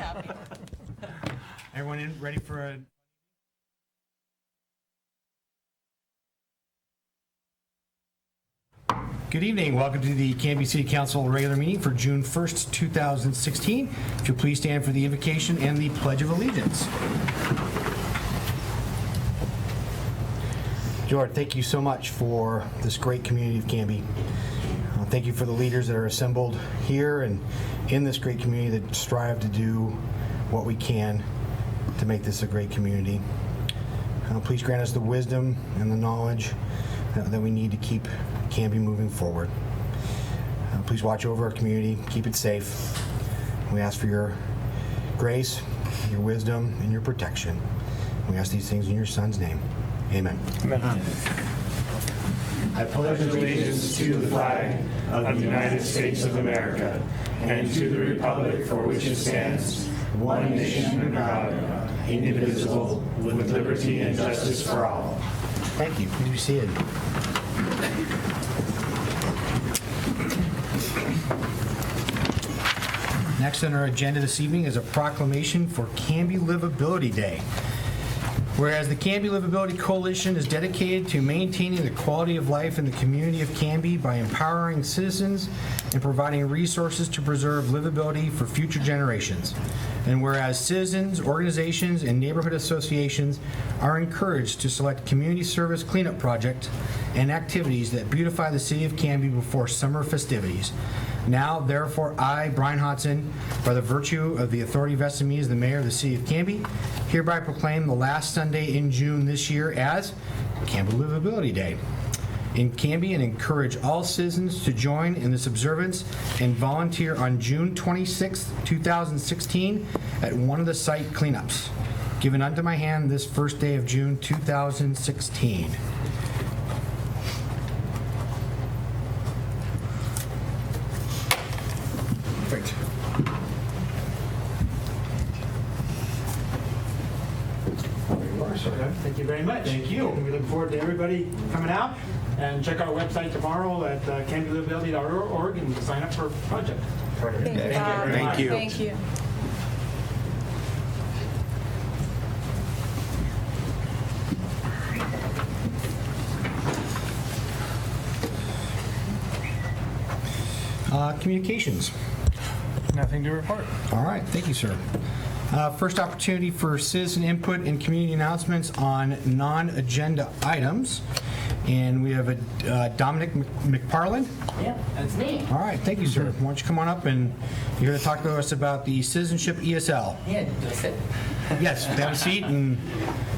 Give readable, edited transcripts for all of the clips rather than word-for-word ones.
happy. Everyone ready for a... Good evening. Welcome to the Canby City Council regular meeting for June 1st, 2016. If you'll please stand for the invocation and the Pledge of Allegiance. George, thank you so much for this great community of Canby. Thank you for the leaders that are assembled here and in this great community that strive to do what we can to make this a great community. Please grant us the wisdom and the knowledge that we need to keep Canby moving forward. Please watch over our community, keep it safe. We ask for your grace, your wisdom, and your protection. We ask these things in your Son's name. Amen. Amen. I pledge allegiance to the flag of the United States of America and to the republic for which it stands, one nation under God, indivisible, with liberty and justice for all. Thank you. Please be seated. Next on our agenda this evening is a proclamation for Canby Livability Day. Whereas the Canby Livability Coalition is dedicated to maintaining the quality of life in the community of Canby by empowering citizens and providing resources to preserve livability for future generations. And whereas citizens, organizations, and neighborhood associations are encouraged to select community service cleanup projects and activities that beautify the city of Canby before summer festivities. Now, therefore, I, Brian Hodson, by the virtue of the authority vested in me as the mayor of the city of Canby, hereby proclaim the last Sunday in June this year as Canby Livability Day in Canby and encourage all citizens to join in this observance and volunteer on June 26, 2016 at one of the site cleanups. Given unto my hand this first day of June 2016. Perfect. Thank you very much. Thank you. We look forward to everybody coming out, and check our website tomorrow at canbylivability.org and sign up for a project. Thank you. Thank you. Communications. Nothing to report. All right, thank you, sir. First opportunity for citizen input and community announcements on non-agenda items. And we have a Dominic McParland. Yeah, that's me. All right, thank you, sir. Why don't you come on up and you're here to talk to us about the citizenship ESL. Yeah, do I sit? Yes, have a seat and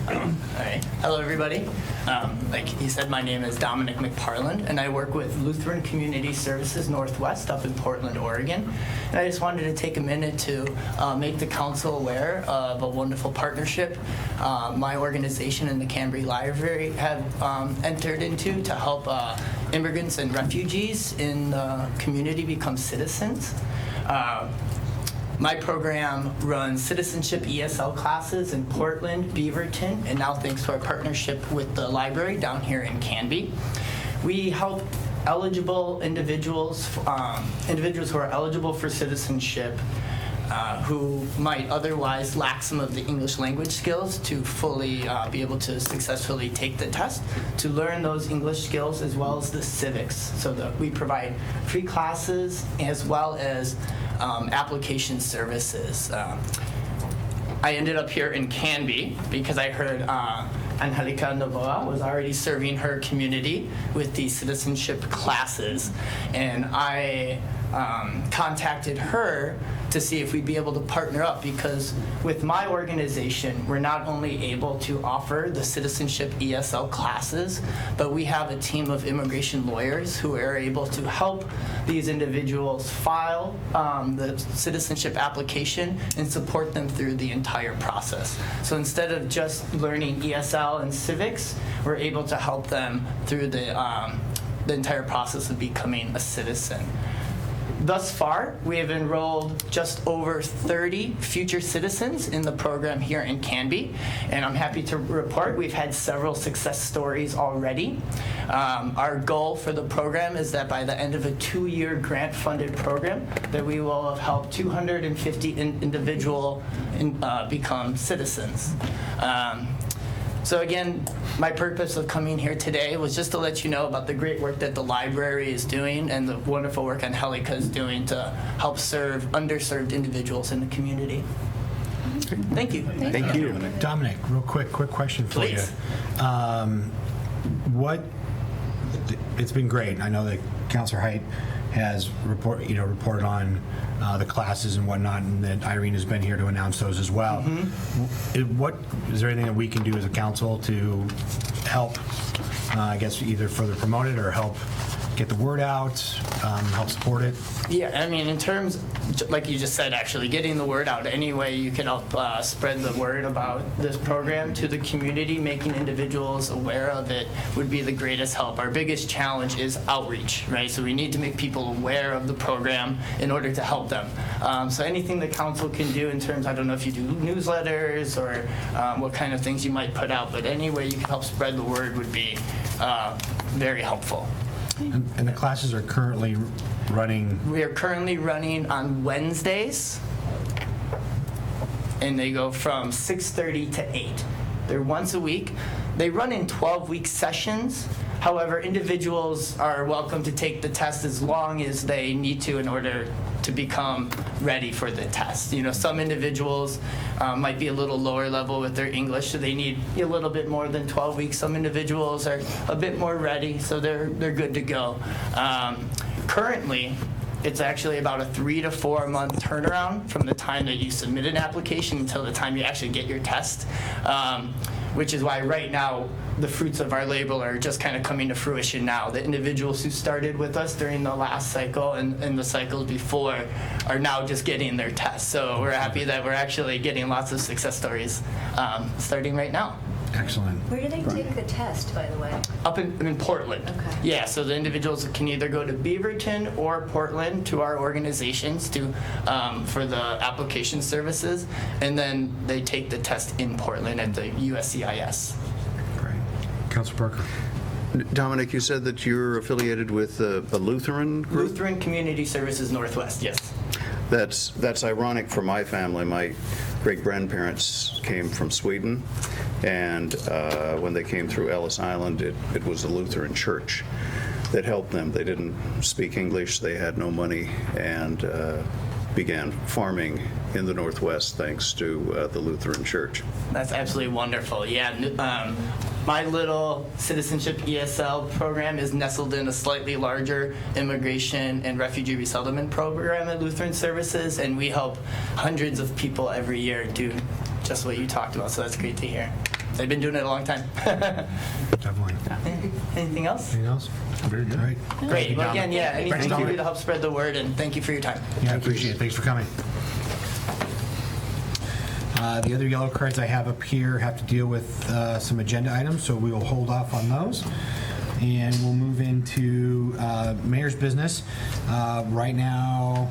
All right. Hello, everybody. Like he said, my name is Dominic McParland, and I work with Lutheran Community Services Northwest up in Portland, Oregon. And I just wanted to take a minute to make the council aware of a wonderful partnership my organization and the Canby Library have entered into to help immigrants and refugees in the community become citizens. My program runs citizenship ESL classes in Portland, Beaverton, and now thanks to our partnership with the library down here in Canby. We help eligible individuals who are eligible for citizenship who might otherwise lack some of the English language skills to fully be able to successfully take the test, to learn those English skills as well as the civics, so that we provide free classes as well as application services. I ended up here in Canby because I heard Angelica Novoa was already serving her community with these citizenship classes, and I contacted her to see if we'd be able to partner up, because with my organization, we're not only able to offer the citizenship ESL classes, but we have a team of immigration lawyers who are able to help these individuals file the citizenship application and support them through the entire process. So instead of just learning ESL and civics, we're able to help them through the entire process of becoming a citizen. Thus far, we have enrolled just over 30 future citizens in the program here in Canby, and I'm happy to report we've had several success stories already. Our goal for the program is that by the end of a 2-year grant-funded program, that we will have helped 250 individuals become citizens. So again, my purpose of coming here today was just to let you know about the great work that the library is doing and the wonderful work Angelica is doing to help serve underserved individuals in the community. Thank you. Thank you. Dominic, real quick question for Please. you. It's been great. I know that Councilor Height has reported on the classes and whatnot, and that Irene has been here to announce those as well. What is there anything that we can do as a council to help? I guess either further promote it or help get the word out, help support it. Yeah, I mean, in terms, like you just said, actually, getting the word out any way you can help spread the word about this program to the community, making individuals aware of it would be the greatest help. Our biggest challenge is outreach, right? So we need to make people aware of the program in order to help them. So anything the council can do in terms, I don't know if you do newsletters or what kind of things you might put out, but any way you can help spread the word would be very helpful. And the classes are currently running. We are currently running on Wednesdays, and they go from 6:30 to 8. They're once a week. They run in 12-week sessions. However, individuals are welcome to take the test as long as they need to in order to become ready for the test. You know, some individuals might be a little lower level with their English, so they need a little bit more than 12 weeks. Some individuals are a bit more ready, so they're good to go. Currently, it's actually about a 3 to 4 month turnaround from the time that you submit an application until the time you actually get your test, which is why right now the fruits of our labor are just kind of coming to fruition now. The individuals who started with us during the last cycle and the cycles before are now just getting their tests. So we're happy that we're actually getting lots of success stories starting right now. Excellent. Where do they take the test, by the way? Up in Portland. Okay. Yeah, so the individuals can either go to Beaverton or Portland to our organizations for the application services, and then they take the test in Portland at the USCIS. Great. Councilor Parker. Dominic, you said that you're affiliated with a Lutheran group? Lutheran Community Services Northwest, yes. That's ironic for my family. My great-grandparents came from Sweden, and when they came through Ellis Island, it was a Lutheran church that helped them. They didn't speak English, they had no money, and began farming in the Northwest thanks to the Lutheran church. That's absolutely wonderful. Yeah, my little citizenship ESL program is nestled in a slightly larger immigration and refugee resettlement program at Lutheran Services, and we help hundreds of people every year do just what you talked about, so that's great to hear. They've been doing it a long time. Definitely. Anything else? Anything else? Very good. Great. Great. Well, again, yeah, anything Thank you can you. do to help spread the word, and thank you for your time. Yeah, I appreciate it. Thanks for coming. The other yellow cards I have up here have to deal with some agenda items, so we will hold off on those. And we'll move into mayor's business. Right now,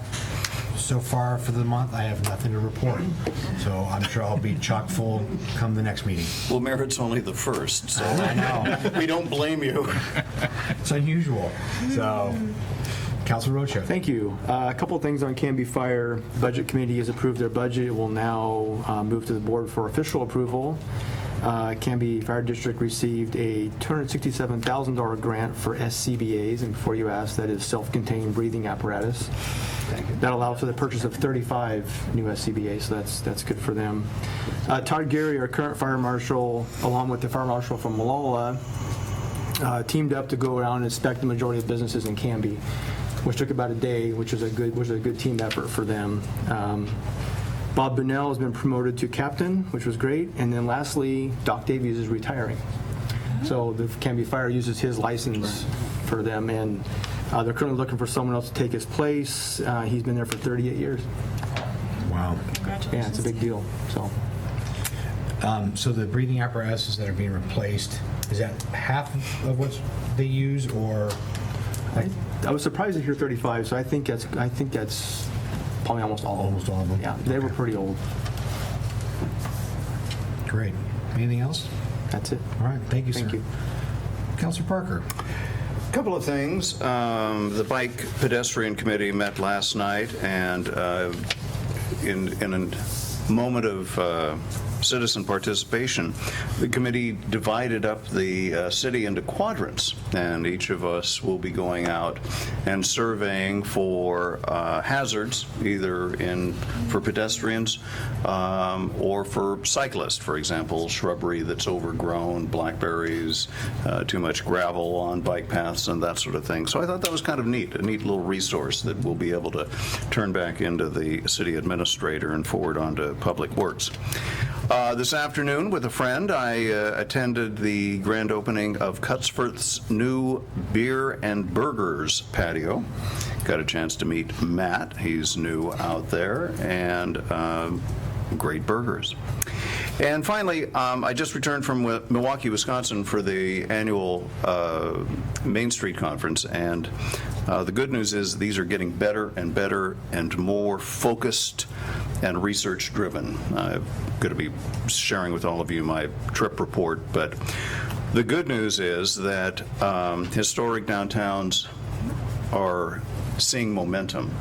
so far for the month, I have nothing to report. So I'm sure I'll be chock full come the next meeting. Well, Merritt's only the first, so I know. we don't blame you. It's unusual. So, Councilor Rocha. Thank you. A couple of things on Canby Fire. Budget Committee has approved their budget. It will now move to the board for official approval. Canby Fire District received a $267,000 grant for SCBAs, and before you ask, that is self-contained breathing apparatus. That allows for the purchase of 35 new SCBAs, so that's good for them. Todd Gary, our current fire marshal, along with the fire marshal from Malala, teamed up to go around and inspect the majority of businesses in Canby, which took about a day, which was a good team effort for them. Bob Bunnell has been promoted to captain, which was great. And then lastly, Doc Davies is retiring. So the Canby Fire uses his license for them, and they're currently looking for someone else to take his place. He's been there for 38 years. Wow. Yeah, it's a big deal. So So the breathing apparatuses that are being replaced, is that half of what they use, or? I was surprised to hear 35. So I think that's probably almost all of them. Almost all of them? Yeah, they were pretty old. Great. Anything else? That's it. All right, thank you, sir. Thank you. Councilor Parker. Couple of things. The Bike Pedestrian Committee met last night, and in a moment of citizen participation, the committee divided up the city into quadrants, and each of us will be going out and surveying for hazards, either for pedestrians or for cyclists. For example, shrubbery that's overgrown, blackberries, too much gravel on bike paths, and that sort of thing. So I thought that was kind of neat, a neat little resource that we'll be able to turn back into the city administrator and forward on to Public Works. This afternoon, with a friend, I attended the grand opening of Cutsforth's new Beer and Burgers patio. Got a chance to meet Matt. He's new out there, and great burgers. And finally, I just returned from Milwaukee, Wisconsin for the annual Main Street Conference, and the good news is these are getting better and better and more focused and research-driven. I'm going to be sharing with all of you my trip report, but the good news is that historic downtowns are seeing momentum,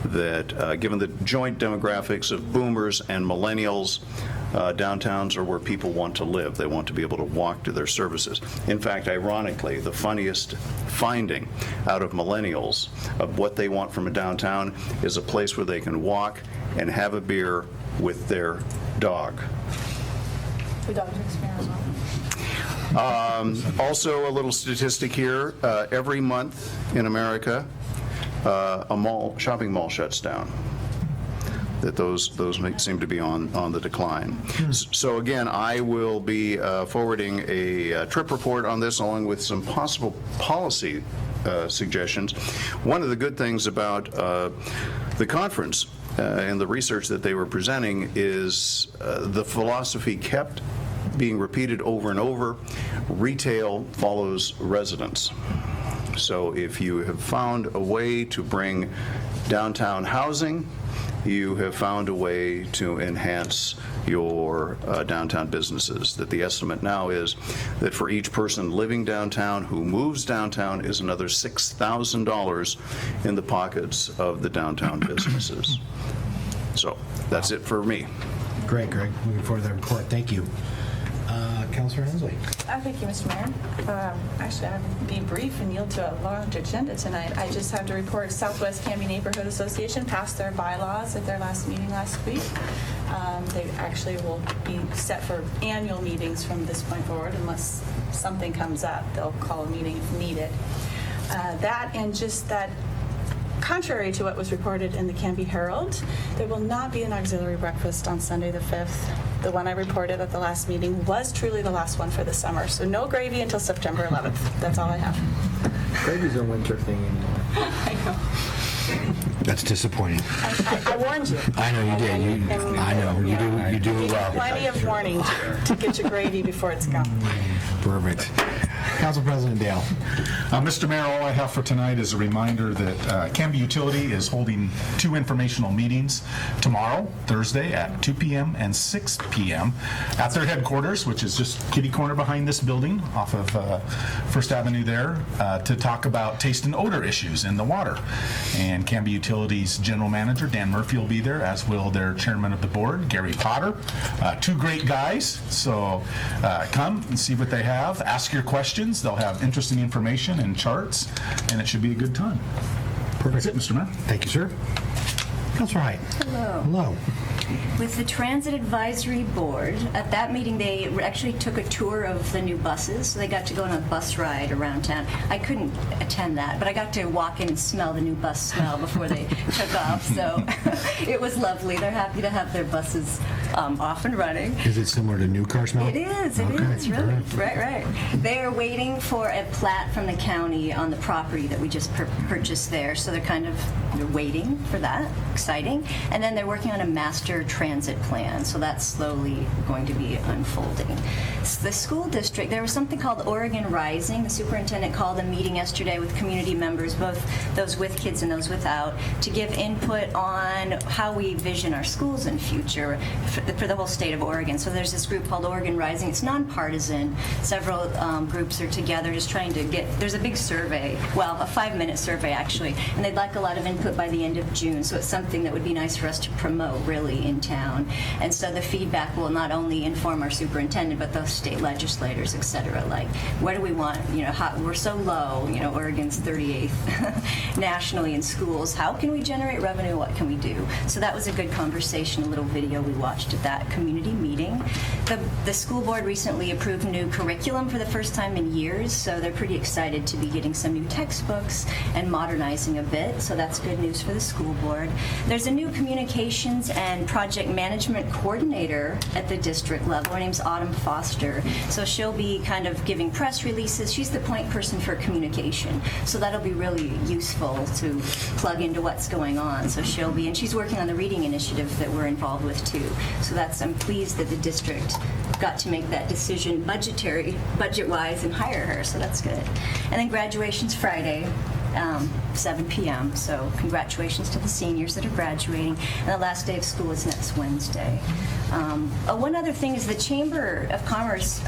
that given the joint demographics of boomers and millennials, downtowns are where people want to live. They want to be able to walk to their services. In fact, ironically, the funniest finding out of millennials of what they want from a downtown is a place where they can walk and have a beer with their dog. The dog takes care of them. Also, a little statistic here. Every month in America, a shopping mall shuts down. That those seem to be on the decline. So again, I will be forwarding a trip report on this along with some possible policy suggestions. One of the good things about the conference and the research that they were presenting is the philosophy kept being repeated over and over. Retail follows residents. So if you have found a way to bring downtown housing, you have found a way to enhance your downtown businesses. That the estimate now is that for each person living downtown who moves downtown is another $6,000 in the pockets of the downtown businesses. So that's it for me. Great, Greg. Looking forward to that report. Thank you. Councilor Hensley. Thank you, Mr. Mayor. Actually, I'll be brief and yield to a large agenda tonight. I just have to report Southwest Canby Neighborhood Association passed their bylaws at their last meeting last week. They actually will be set for annual meetings from this point forward unless something comes up. They'll call a meeting if needed. That and just that, contrary to what was reported in the Canby Herald, there will not be an auxiliary breakfast on Sunday the 5th. The one I reported at the last meeting was truly the last one for the summer, so no gravy until September 11th. That's all I have. Gravy's a winter thing anymore. I know. That's disappointing. I warned you. I know you did. I know you do it well. Plenty of warning to get your gravy before it's gone. Perfect. Council President Dale. Mr. Mayor, all I have for tonight is a reminder that Canby Utility is holding 2 informational meetings tomorrow, Thursday, at 2 p.m. and 6 p.m. at their headquarters, which is just kitty corner behind this building off of First Avenue there, to talk about taste and odor issues in the water. And Canby Utility's General Manager, Dan Murphy, will be there, as will their Chairman of the Board, Gary Potter. 2 great guys, so come and see what they have. Ask your questions. They'll have interesting information and charts, and it should be a good time. Perfect. That's it, Mr. Mayor. Thank you, sir. Councilor Height. Hello. Hello. With the Transit Advisory Board, at that meeting, they actually took a tour of the new buses. So they got to go on a bus ride around town. I couldn't attend that, but I got to walk in and smell the new bus smell before they took off. So it was lovely. They're happy to have their buses off and running. Is it similar to new car smell? It is, really. Right. They're waiting for a plat from the county on the property that we just purchased there. So they're waiting for that. Exciting. And then they're working on a master transit plan. So that's slowly going to be unfolding. The school district, there was something called Oregon Rising. The superintendent called a meeting yesterday with community members, both those with kids and those without, to give input on how we vision our schools in future for the whole state of Oregon. So there's this group called Oregon Rising. It's nonpartisan. Several groups are together just trying to get, there's a big survey, well, a 5-minute survey actually, and they'd like a lot of input by the end of June. So it's something that would be nice for us to promote really in town. And so the feedback will not only inform our superintendent, but those state legislators, et cetera. Like, what do we want? We're so low, Oregon's 38th nationally in schools. How can we generate revenue? What can we do? So that was a good conversation, a little video we watched at that community meeting. The school board recently approved new curriculum for the first time in years, so they're pretty excited to be getting some new textbooks and modernizing a bit, so that's good news for the school board. There's a new communications and project management coordinator at the district level. Her name's Autumn Foster, so she'll be kind of giving press releases. She's the point person for communication, so that'll be really useful to plug into what's going on. So she'll be, and she's working on the reading initiative that we're involved with too. So I'm pleased that the district got to make that decision budget-wise and hire her, so that's good. And then graduation's Friday. 7 p.m. So congratulations to the seniors that are graduating. And the last day of school is next Wednesday. One other thing is the Chamber of Commerce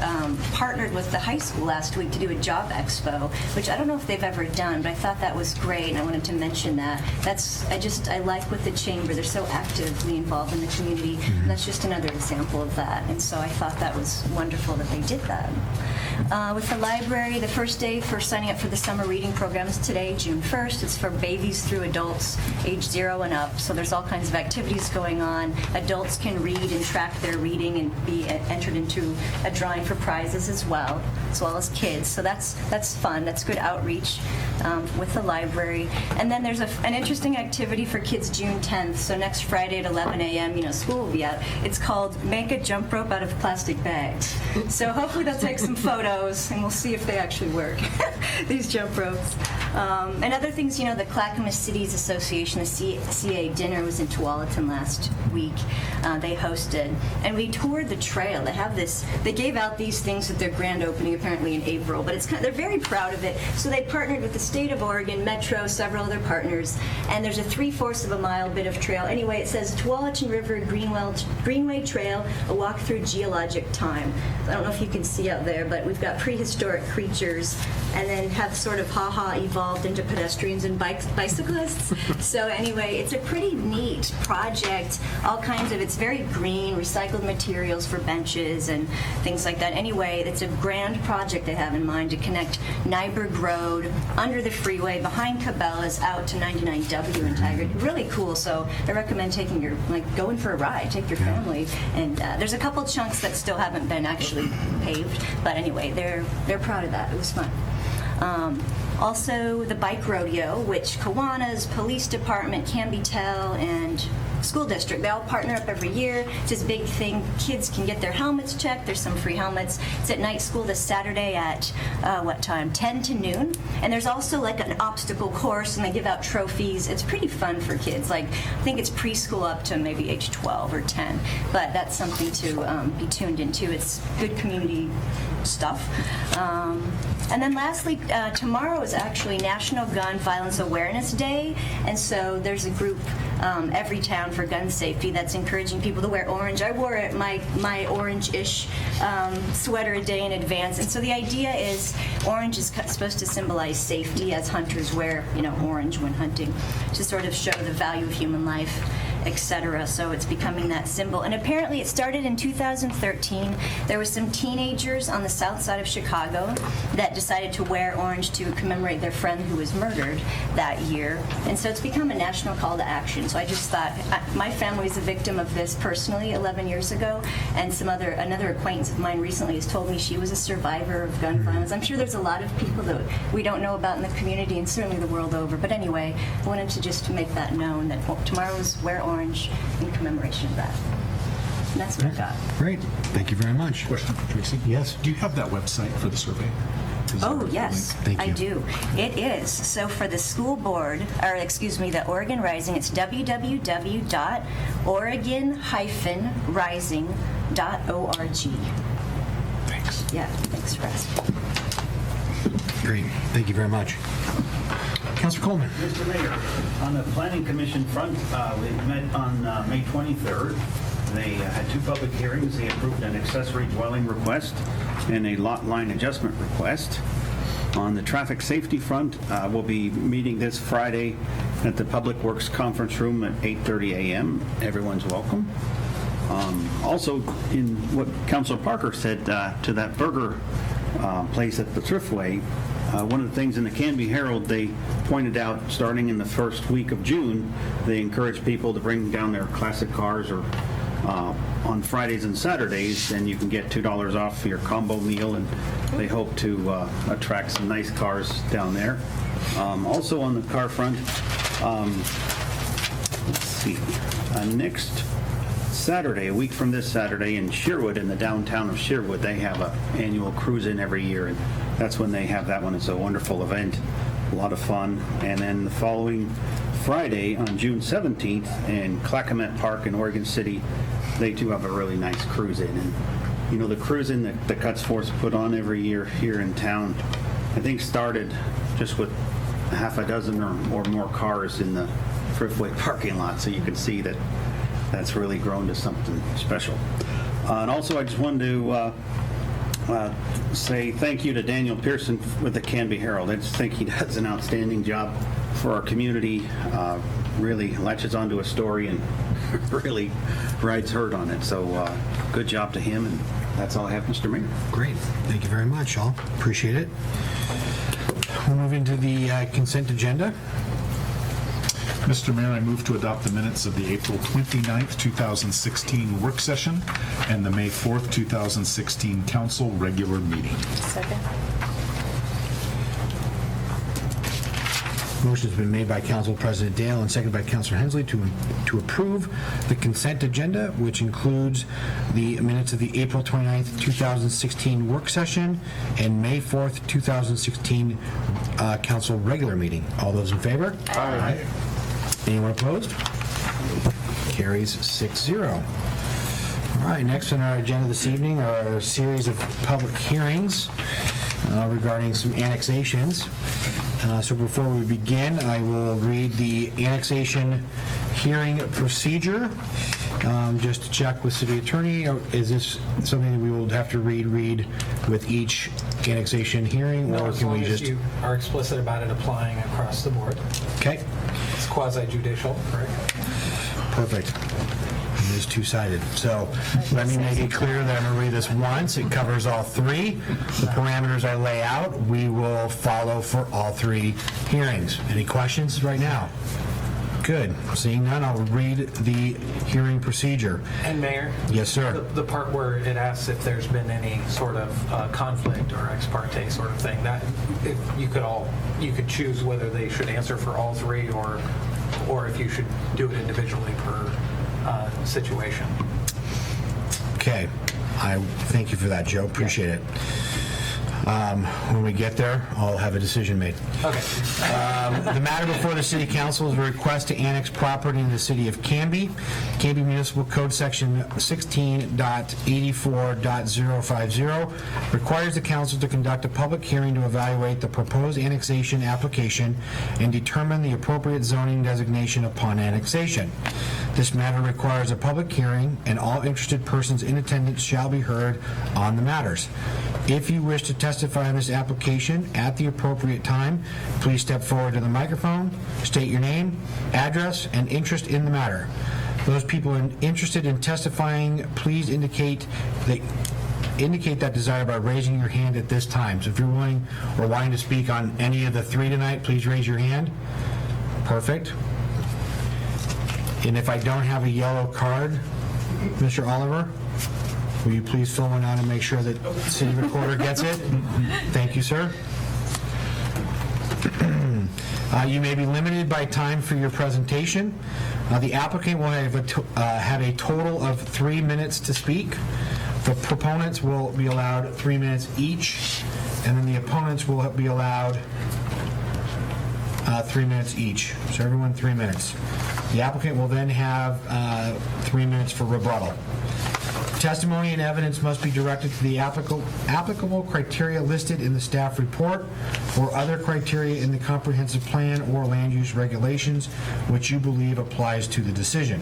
partnered with the high school last week to do a job expo, which I don't know if they've ever done, but I thought that was great, and I wanted to mention that. I like what the Chamber, they're so actively involved in the community, and that's just another example of that. And so I thought that was wonderful that they did that. With the library, the first day for signing up for the summer reading program is today, June 1st. It's for babies through adults age 0 and up. So there's all kinds of activities going on. Adults can read and track their reading and be entered into a drawing for prizes as well as kids. So that's fun. That's good outreach with the library. And then there's an interesting activity for kids June 10th. So next Friday at 11 a.m., school will be out. It's called Make a Jump Rope Out of Plastic Bags. So hopefully they'll take some photos, and we'll see if they actually work, these jump ropes. And other things, the Clackamas Cities Association, the CA dinner was in Tualatin last week. They hosted, and we toured the trail. They gave out these things at their grand opening apparently in April, but they're very proud of it. So they partnered with the state of Oregon, Metro, several other partners, and there's a 3/4 of a mile bit of trail. Anyway, it says Tualatin River Greenway Trail, a walk through geologic time. I don't know if you can see out there, but we've got prehistoric creatures, and then have sort of evolved into pedestrians and bicyclists. So anyway, it's a pretty neat project. It's very green, recycled materials for benches and things like that. Anyway, it's a grand project they have in mind to connect Nyberg Road under the freeway behind Cabela's out to 99W in Tigard. Really cool. So I recommend going for a ride. Take your family. And there's a couple chunks that still haven't been actually paved. But anyway, they're proud of that. It was fun. Also, the bike rodeo, which Kiwanis, Police Department, Canby, and School District, they all partner up every year. It's this big thing. Kids can get their helmets checked. There's some free helmets. It's at night school this Saturday at, 10 to noon. And there's also an obstacle course, and they give out trophies. It's pretty fun for kids. I think it's preschool up to maybe age 12 or 10. But that's something to be tuned into. It's good community stuff. And then lastly, tomorrow is actually National Gun Violence Awareness Day, and so there's a group every town for gun safety that's encouraging people to wear orange. I wore my orange-ish sweater a day in advance, and so the idea is orange is supposed to symbolize safety, as hunters wear orange when hunting, to sort of show the value of human life, etc. So it's becoming that symbol. And apparently it started in 2013. There were some teenagers on the south side of Chicago that decided to wear orange to commemorate their friend who was murdered that year. And so it's become a national call to action. So I just thought, my family is a victim of this personally 11 years ago, and another acquaintance of mine recently has told me she was a survivor of gun violence. I'm sure there's a lot of people that we don't know about in the community, and certainly the world over. But anyway, I wanted to just make that known that tomorrow is Wear Orange in commemoration of that. And that's what I got. Great. Thank you very much. Question for Tracy. Yes. Do you have that website for the survey? Is there a link? Yes, Thank I you. do. It is. So for the school board, the Oregon Rising, it's www.oregon-rising.org. Thanks. Yeah, thanks for asking. Great. Thank you very much. Councilor Coleman. Mr. Mayor, on the Planning Commission front, we met on May 23rd. They had 2 public hearings. They approved an accessory dwelling request and a lot line adjustment request. On the traffic safety front, we'll be meeting this Friday at the Public Works Conference Room at 8:30 a.m. Everyone's welcome. Also, in what Councilor Parker said to that burger place at the Thriftway, one of the things in the Canby Herald, they pointed out, starting in the first week of June, they encourage people to bring down their classic cars or on Fridays and Saturdays, and you can get $2 off for your combo meal, and they hope to attract some nice cars down there. Also on the car front, let's see, next Saturday, a week from this Saturday in Sherwood, in the downtown of Sherwood, they have an annual cruise-in every year, and that's when they have that one. It's a wonderful event, a lot of fun. And then the following Friday, on June 17th, in Clackamat Park in Oregon City, they too have a really nice cruise-in. And, you know, the cruise-in that the Cuts Force put on every year here in town, I think started just with half a dozen or more cars in the Thriftway parking lot, so you can see that that's really grown to something special. And also, I just wanted to say thank you to Daniel Pearson with the Canby Herald. I just think he does an outstanding job for our community, really latches onto a story and really rides herd on it. So good job to him, and that's all I have, Mr. Mayor. Great. Thank you very much, all. Appreciate it. We'll move into the consent agenda. Mr. Mayor, I move to adopt the minutes of the April 29th, 2016 work session and the May 4th, 2016 council regular meeting. Second. Motion's been made by Council President Dale and seconded by Councilor Hensley to approve the consent agenda, which includes the minutes of the April 29th, 2016 work session and May 4th, 2016 council regular meeting. All those in favor? Aye. Anyone opposed? Carries 6-0. All right, next on our agenda this evening are a series of public hearings regarding some annexations. So before we begin, I will read the annexation hearing procedure. Just to check with City Attorney, is this something that we will have to read with each annexation hearing, or as can long we as just... you are explicit about it applying across the board. Okay, It's quasi-judicial, correct? perfect. It is two-sided. So let me make it clear that I'm going to read this once. It covers all three. The parameters I lay out, we will follow for all three hearings. Any questions right now? Good. Seeing none, I'll read the hearing procedure. And Mayor? Yes, sir. The part where it asks if there's been any sort of conflict or ex parte sort of thing, that if you could choose whether they should answer for all three or if you should do it individually per situation. Okay. I thank you for that, Joe. Appreciate it. When we get there, I'll have a decision made. Okay. The matter before the City Council is a request to annex property in the City of Canby. Canby Municipal Code Section 16.84.050 requires the Council to conduct a public hearing to evaluate the proposed annexation application and determine the appropriate zoning designation upon annexation. This matter requires a public hearing, and all interested persons in attendance shall be heard on the matters. If you wish to testify on this application at the appropriate time, please step forward to the microphone, state your name, address, and interest in the matter. Those people interested in testifying, please indicate that desire by raising your hand at this time. So if you're willing or wanting to speak on any of the three tonight, please raise your hand. Perfect. And if I don't have a yellow card, Mr. Oliver, will you please fill one out and make sure that the city recorder gets it? Thank you, sir. You may be limited by time for your presentation. The applicant will have a total of 3 minutes to speak. The proponents will be allowed 3 minutes each, and then the opponents will be allowed 3 minutes each. So everyone 3 minutes. The applicant will then have 3 minutes for rebuttal. Testimony and evidence must be directed to the applicable criteria listed in the staff report or other criteria in the comprehensive plan or land use regulations which you believe applies to the decision.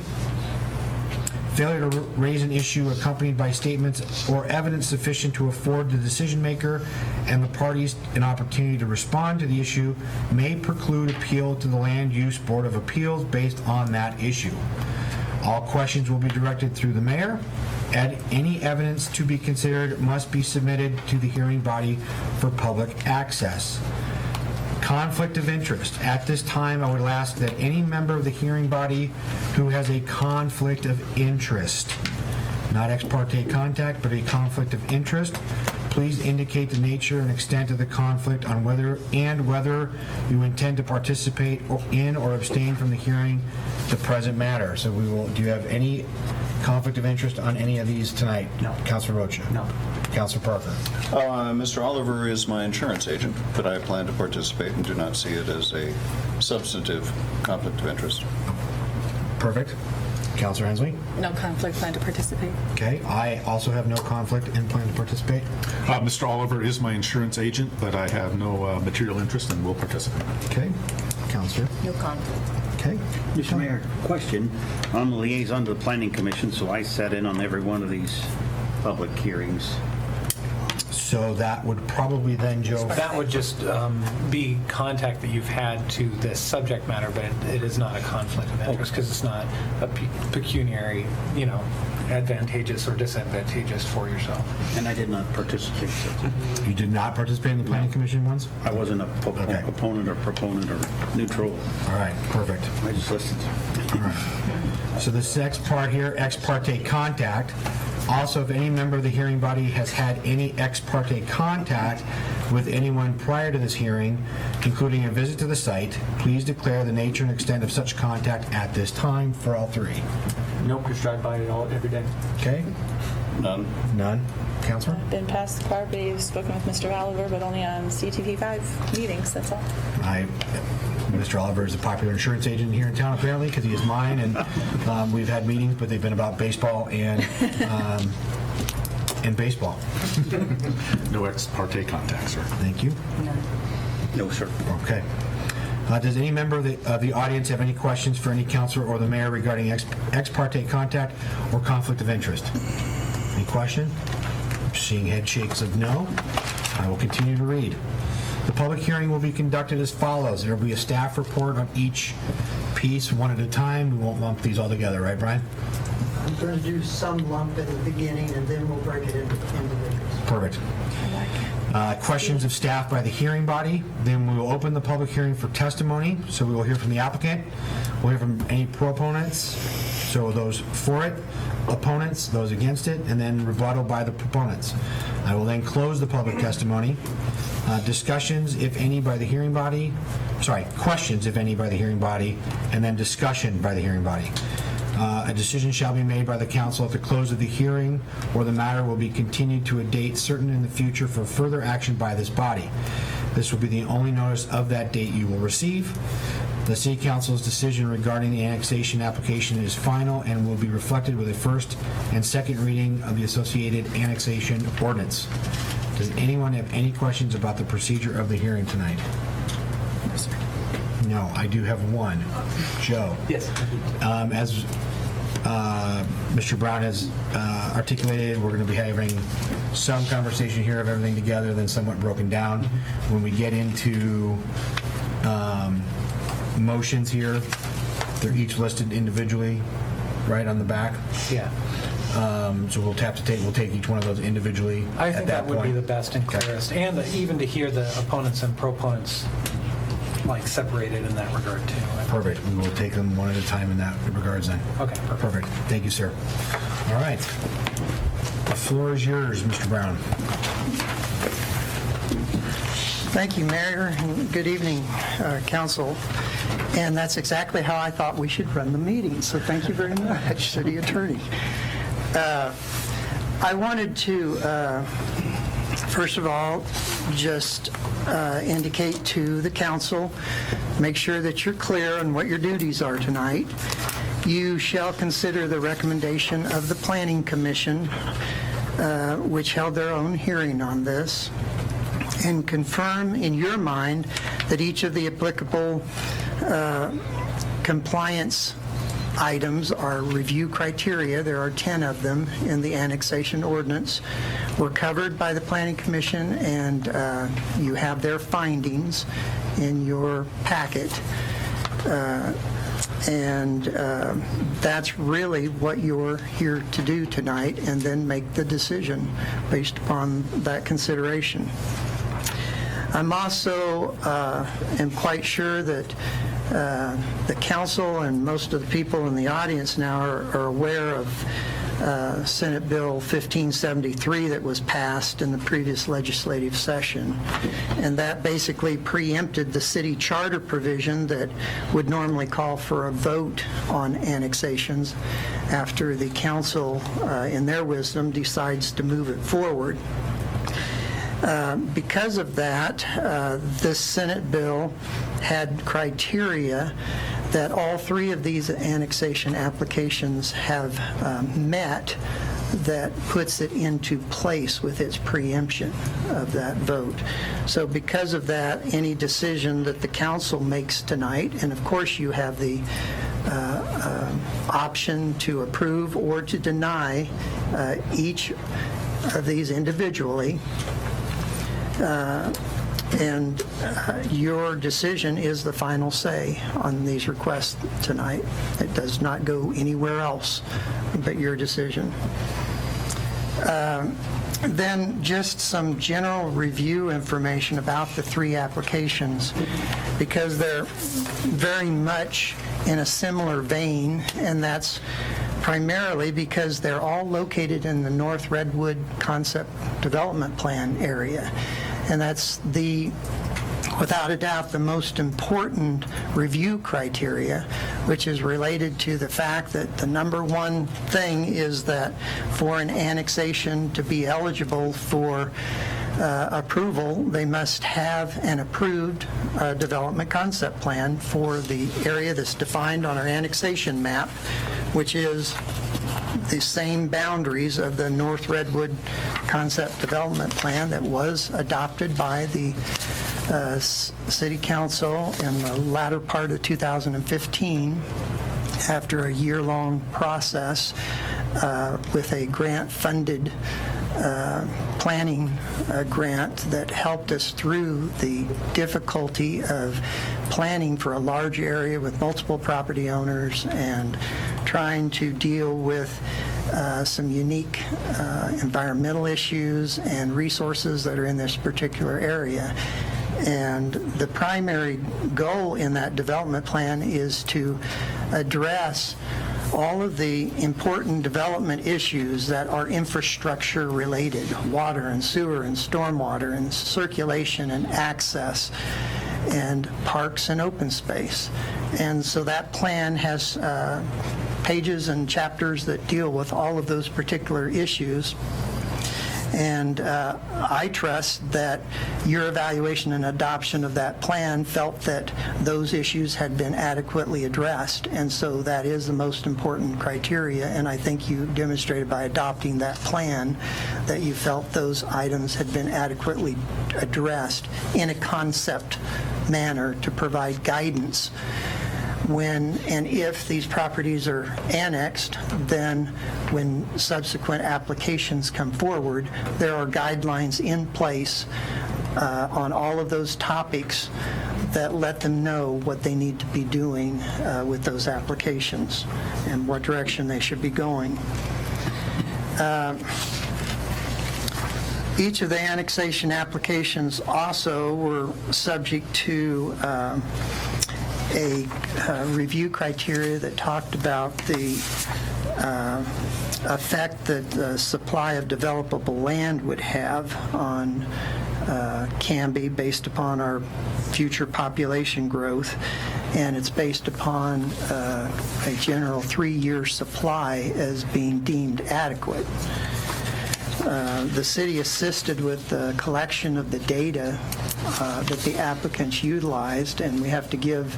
failure to raise an issue accompanied by statements or evidence sufficient to afford the decision maker and the parties an opportunity to respond to the issue may preclude appeal to the Land Use Board of Appeals based on that issue. All questions will be directed through the mayor. Any evidence to be considered must be submitted to the hearing body for public access. Conflict of interest. At this time, I would ask that any member of the hearing body who has a conflict of interest, not ex parte contact, but a conflict of interest, please indicate the nature and extent of the conflict on whether you intend to participate in or abstain from the hearing the present matter. So do you have any conflict of interest on any of these tonight? No. Councilor Rocha? No. Councilor Parker? Mr. Oliver is my insurance agent, but I plan to participate and do not see it as a substantive conflict of interest. Perfect. Councilor Hensley? No conflict, plan to participate. Okay. I also have no conflict and plan to participate. Mr. Oliver is my insurance agent, but I have no material interest and will participate. Okay. Councilor? No conflict. Okay. Mr. Mayor, question. I'm the liaison to the Planning Commission, so I sat in on every one of these public hearings. So that would probably then, Joe... That would just be contact that you've had to this subject matter, but it is not a conflict of interest because it's not a pecuniary, advantageous or disadvantageous for yourself. And I did not participate. So You did not participate in the Planning Commission ones? I wasn't a Okay. opponent or proponent or neutral. All right, perfect. I just listened. All right. So this next part here, ex parte contact. Also, if any member of the hearing body has had any ex parte contact with anyone prior to this hearing, including a visit to the site, please declare the nature and extent of such contact at this time for all three. Nope, just drive by it all every day. Okay? None. None? Councilor? Been past the property, spoken with Mr. Oliver, but only on CTV 5 meetings, that's all. Mr. Oliver is a popular insurance agent here in town, apparently, because he is mine, and we've had meetings, but they've been about baseball and baseball. No ex parte contact, sir. Thank you. No, sir. Okay. Does any member of the audience have any questions for any councilor or the mayor regarding ex parte contact or conflict of interest? Any question? Seeing head shakes of no, I will continue to read. The public hearing will be conducted as follows. There will be a staff report on each piece one at a time. We won't lump these all together, right, Brian? I'm going to do some lump at the beginning, and then we'll break it into individuals. Perfect. Questions of staff by the hearing body. Then we will open the public hearing for testimony. So we will hear from the applicant. We'll hear from any proponents. So those for it, opponents, those against it, and then rebuttal by the proponents. I will then close the public testimony. Discussions, if any, by the hearing body. Questions, if any, by the hearing body, and then discussion by the hearing body. A decision shall be made by the council at the close of the hearing, or the matter will be continued to a date certain in the future for further action by this body. This will be the only notice of that date you will receive. The City Council's decision regarding the annexation application is final and will be reflected with a first and second reading of the associated annexation ordinance. Does anyone have any questions about the procedure of the hearing tonight? No, I do have one. Joe? Yes. As Mr. Brown has articulated, we're going to be having some conversation here of everything together, then somewhat broken down. When we get into motions here, they're each listed individually, right on the back. Yeah. So we'll take each one of those individually. I think at that would be point. the best and clearest, and even to hear the opponents and proponents separated in that regard too. Perfect. We will take them one at a time in that regards then. Okay, Perfect. Thank you, sir. All right. The floor is yours, Mr. Brown. Thank you, Mayor, and good evening, Council. And that's exactly how I thought we should run the meeting, so thank you very much, City Attorney. I wanted to, first of all, just indicate to the council, make sure that you're clear on what your duties are tonight. You shall consider the recommendation of the Planning Commission, which held their own hearing on this, and confirm in your mind that each of the applicable compliance items are review criteria. There are 10 of them in the annexation ordinance. Were covered by the Planning Commission, and you have their findings in your packet. And that's really what you're here to do tonight, and then make the decision based upon that consideration. I'm also am quite sure that the council and most of the people in the audience now are aware of Senate Bill 1573 that was passed in the previous legislative session. And that basically preempted the city charter provision that would normally call for a vote on annexations after the council, in their wisdom, decides to move it forward. Because of that, this Senate bill had criteria that all three of these annexation applications have met that puts it into place with its preemption of that vote. So because of that, any decision that the council makes tonight, and of course you have the option to approve or to deny each of these individually, and your decision is the final say on these requests tonight. It does not go anywhere else but your decision. Then just some general review information about the three applications, because they're very much in a similar vein, and that's primarily because they're all located in the North Redwood Concept Development Plan area. And that's without a doubt, the most important review criteria, which is related to the fact that the number one thing is that for an annexation to be eligible for approval, they must have an approved development concept plan for the area that's defined on our annexation map, which is the same boundaries of the North Redwood Concept Development Plan that was adopted by the City Council in the latter part of 2015 after a year-long process with a grant-funded planning grant that helped us through the difficulty of planning for a large area with multiple property owners and trying to deal with some unique environmental issues and resources that are in this particular area. And the primary goal in that development plan is to address all of the important development issues that are infrastructure related, water and sewer and stormwater and circulation and access and parks and open space. And so that plan has pages and chapters that deal with all of those particular issues. And I trust that your evaluation and adoption of that plan felt that those issues had been adequately addressed. And so that is the most important criteria. And I think you demonstrated by adopting that plan that you felt those items had been adequately addressed in a concept manner to provide guidance. When and if these properties are annexed, then when subsequent applications come forward, there are guidelines in place on all of those topics that let them know what they need to be doing with those applications and what direction they should be going. Each of the annexation applications also were subject to a review criteria that talked about the effect that the supply of developable land would have on Canby based upon our future population growth, and it's based upon a general 3-year supply as being deemed adequate. The city assisted with the collection of the data that the applicants utilized, and we have to give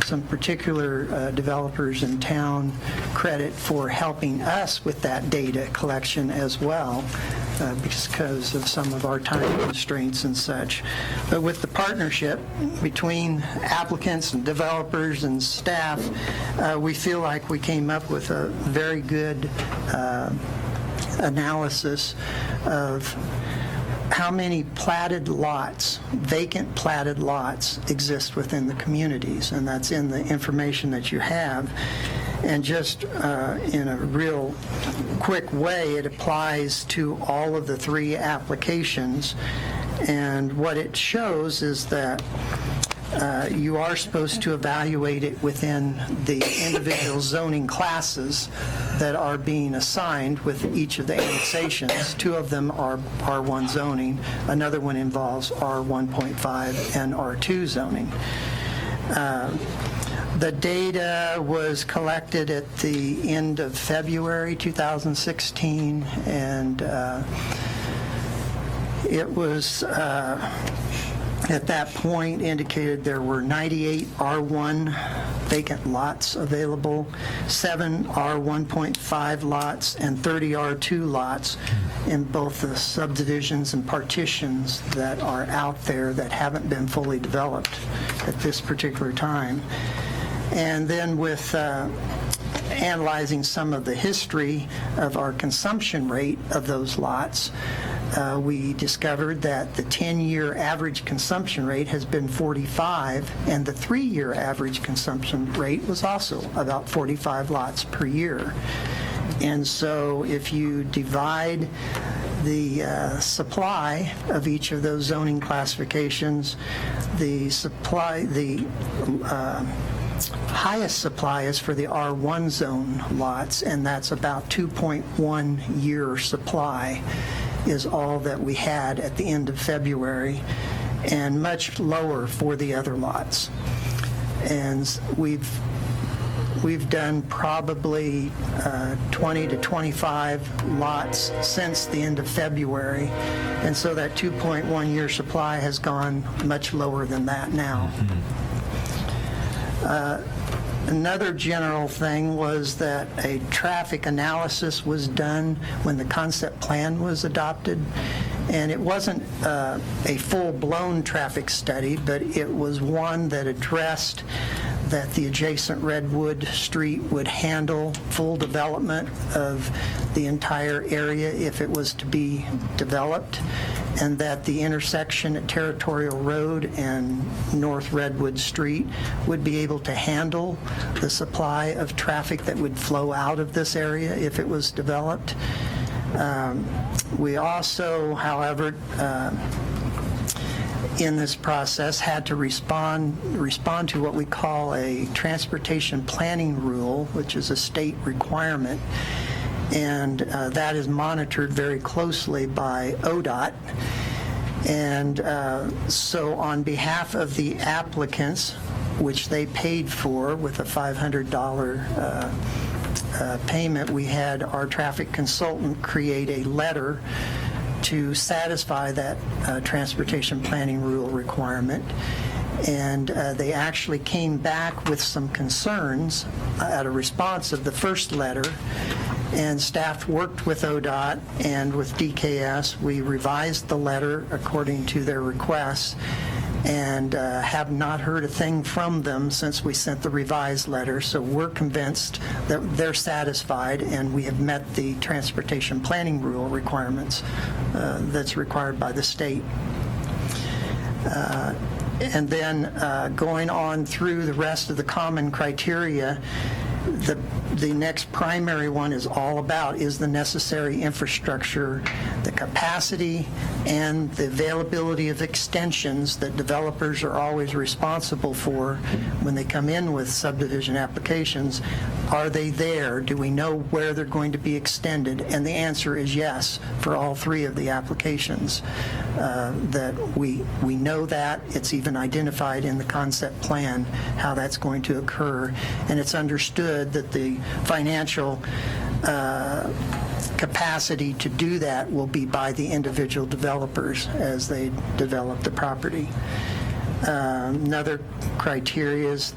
some particular developers in town credit for helping us with that data collection as well. because of some of our time constraints and such. But with the partnership between applicants and developers and staff, we feel like we came up with a very good analysis of how many platted lots, vacant platted lots, exist within the communities, and that's in the information that you have. And just in a real quick way, it applies to all of the 3 applications. And what it shows is that you are supposed to evaluate it within the individual zoning classes that are being assigned with each of the annexations. 2 of them are R1 zoning. Another one involves R1.5 and R2 zoning. The data was collected at the end of February 2016, and it was at that point indicated there were 98 R1 vacant lots available, 7 R1.5 lots, and 30 R2 lots in both the subdivisions and partitions that are out there that haven't been fully developed at this particular time. And then with analyzing some of the history of our consumption rate of those lots, we discovered that the 10-year average consumption rate has been 45, and the 3-year average consumption rate was also about 45 lots per year. And so if you divide the supply of each of those zoning classifications, the highest supply is for the R1 zone lots, and that's about 2.1 year supply is all that we had at the end of February, and much lower for the other lots. And we've done probably 20 to 25 lots since the end of February, and so that 2.1 year supply has gone much lower than that now. Another general thing was that a traffic analysis was done when the concept plan was adopted, and it wasn't a full-blown traffic study, but it was one that addressed that the adjacent Redwood Street would handle full development of the entire area if it was to be developed, and that the intersection at Territorial Road and North Redwood Street would be able to handle the supply of traffic that would flow out of this area if it was developed. We also, however, in this process had to respond to what we call a transportation planning rule, which is a state requirement, and that is monitored very closely by ODOT. And so on behalf of the applicants, which they paid for with a $500 payment, we had our traffic consultant create a letter to satisfy that transportation planning rule requirement. And they actually came back with some concerns at a response of the first letter, and staff worked with ODOT and with DKS. We revised the letter according to their requests, and have not heard a thing from them since we sent the revised letter. So we're convinced that they're satisfied, and we have met the transportation planning rule requirements that's required by the state. And then going on through the rest of the common criteria, the next primary one is all about is the necessary infrastructure, the capacity, and the availability of extensions that developers are always responsible for when they come in with subdivision applications. Are they there? Do we know where they're going to be extended? And the answer is yes for all 3 of the applications. That we know that. It's even identified in the concept plan how that's going to occur, and it's understood that the financial capacity to do that will be by the individual developers as they develop the property. Another criteria is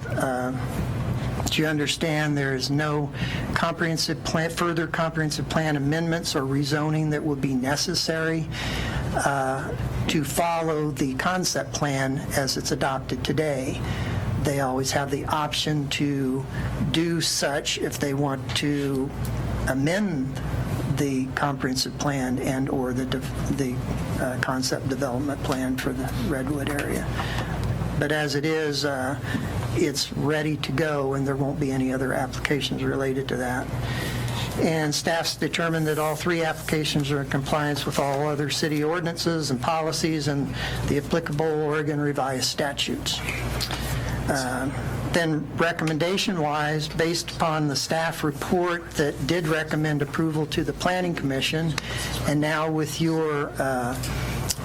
But you understand there is no further comprehensive plan amendments or rezoning that would be necessary to follow the concept plan as it's adopted today. They always have the option to do such if they want to amend the comprehensive plan and or the concept development plan for the Redwood area. But as it is, it's ready to go, and there won't be any other applications related to that. And staff's determined that all 3 applications are in compliance with all other city ordinances and policies and the applicable Oregon revised statutes. Then recommendation-wise, based upon the staff report that did recommend approval to the Planning Commission, and now with your,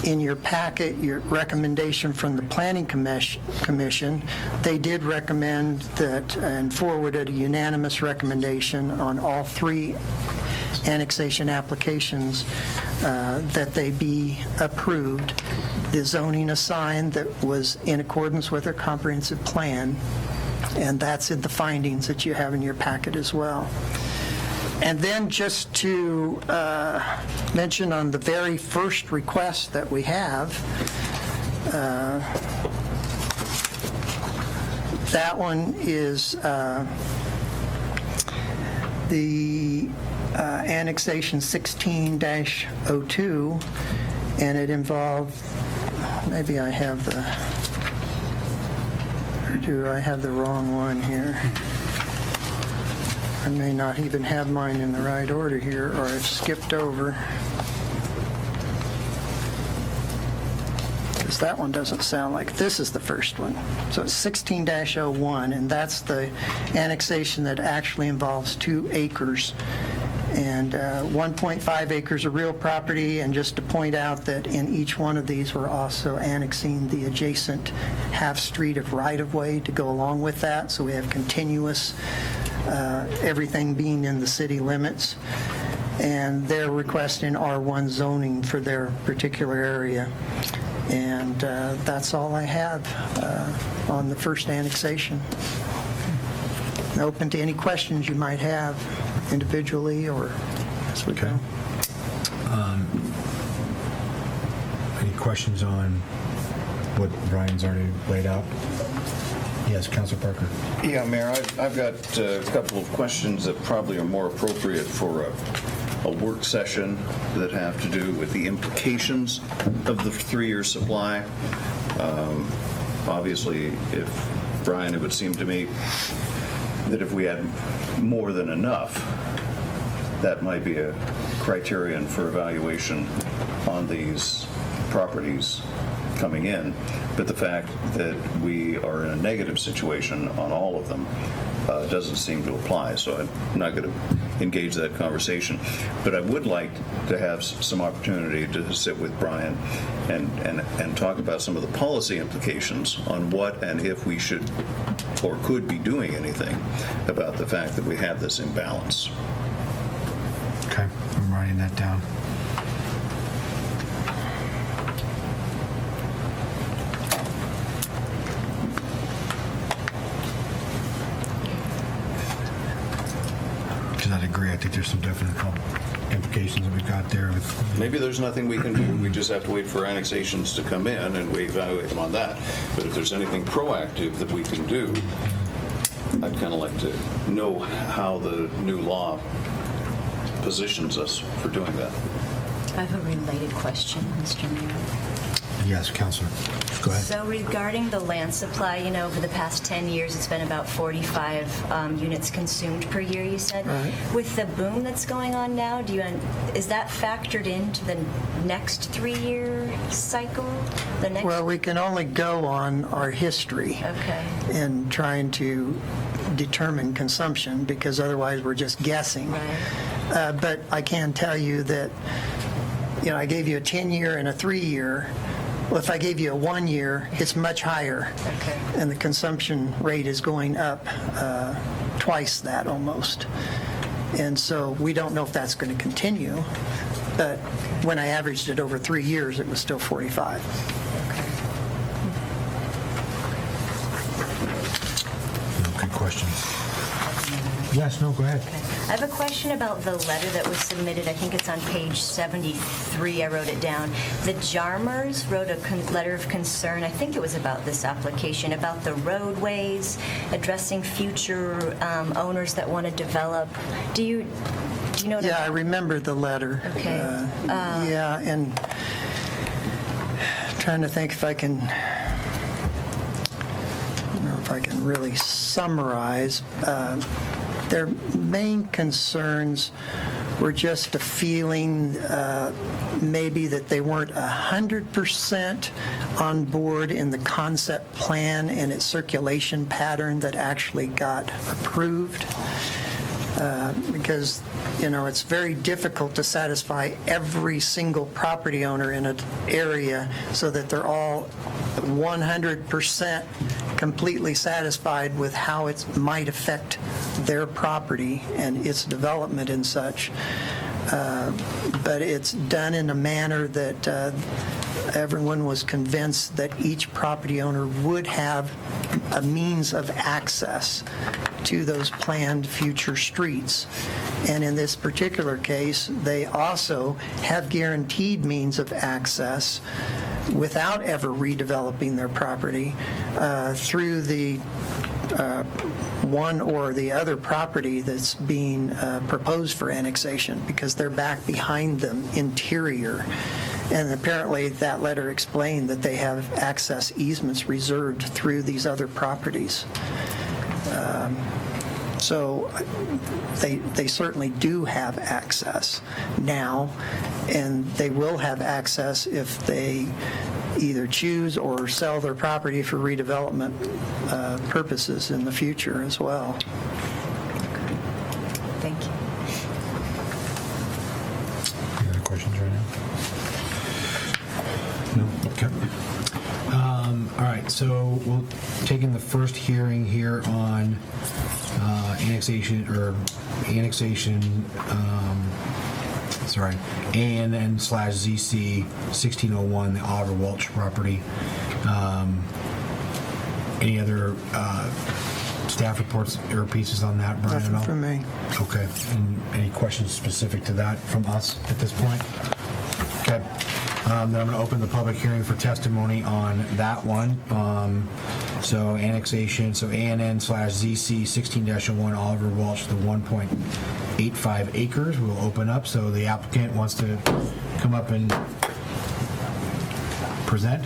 in your packet, your recommendation from the Planning Commission, they did recommend that and forwarded a unanimous recommendation on all 3 annexation applications that they be approved. The zoning assigned that was in accordance with their comprehensive plan, and that's in the findings that you have in your packet as well. And then just to mention on the very first request that we have, that one is the annexation 16-02, and it involved, maybe I have the, or do I have the wrong one here? I may not even have mine in the right order here, or I've skipped over. Because that one doesn't sound like, this is the first one. So it's 16-01, and that's the annexation that actually involves 2 acres. And 1.5 acres of real property, and just to point out that in each one of these, we're also annexing the adjacent half street of right-of-way to go along with that, so we have continuous, everything being in the city limits. And they're requesting R1 zoning for their particular area. And that's all I have on the first annexation. Open to any questions you might have individually or as we go. Any questions on what Brian's already laid out? Yes, Councilor Parker. Yeah, Mayor, I've got a couple of questions that probably are more appropriate for a work session that have to do with the implications of the 3-year supply. Obviously, if, Brian, it would seem to me that if we had more than enough, that might be a criterion for evaluation on these properties coming in. But the fact that we are in a negative situation on all of them doesn't seem to apply. So I'm not going to engage that conversation. But I would like to have some opportunity to sit with Brian and talk about some of the policy implications on what and if we should or could be doing anything about the fact that we have this imbalance. Okay, I'm writing that down. Because I'd agree, I think there's some definite implications that we've got there. Maybe there's nothing we can do. We just have to wait for annexations to come in and we evaluate them on that. But if there's anything proactive that we can do, I'd kind of like to know how the new law positions us for doing that. I have a related question, Mr. Mayor. Yes, Councilor. Go ahead. So regarding the land supply, over the past 10 years, it's been about 45 units consumed per year, you said. Right. With the boom that's going on now, is that factored into the next 3-year cycle? Well, we can only go on our history in trying to determine consumption, because otherwise we're just guessing. Right. But I can tell you that, I gave you a 10-year and a 3-year. Well, if I gave you a 1-year, it's much higher. Okay. And the consumption rate is going up twice that almost. And so we don't know if that's going to continue. But when I averaged it over 3 years, it was still 45. Good questions. Yes, no, go ahead. I have a question about the letter that was submitted. I think it's on page 73. I wrote it down. The Jarmers wrote a letter of concern. I think it was about this application, about the roadways, addressing future owners that want to develop. Do you know what Yeah, I remember the letter. Okay. Yeah, and trying to think if I can, really summarize. Their main concerns were just a feeling maybe that they weren't 100% on board in the concept plan and its circulation pattern that actually got approved. Because, it's very difficult to satisfy every single property owner in an area so that they're all 100% completely satisfied with how it might affect their property and its development and such. But it's done in a manner that everyone was convinced that each property owner would have a means of access to those planned future streets. And in this particular case, they also have guaranteed means of access without ever redeveloping their property through the one or the other property that's being proposed for annexation, because they're back behind them interior. And apparently that letter explained that they have access easements reserved through these other properties. So they certainly do have access now, and they will have access if they either choose or sell their property for redevelopment purposes in the future as well. Thank you. Any other questions right now? No? Okay. All right, so we'll take in the first hearing here on annexation, ANN/ZC 1601, the Oliver Welch property. Any other staff reports or pieces on that, Brian? Nothing at all? from me. Okay. And any questions specific to that from us at this point? Okay. Then I'm going to open the public hearing for testimony on that one. So annexation, so ANN/ZC 16-01 Oliver Welch, the 1.85 acres will open up. So the applicant wants to come up and present.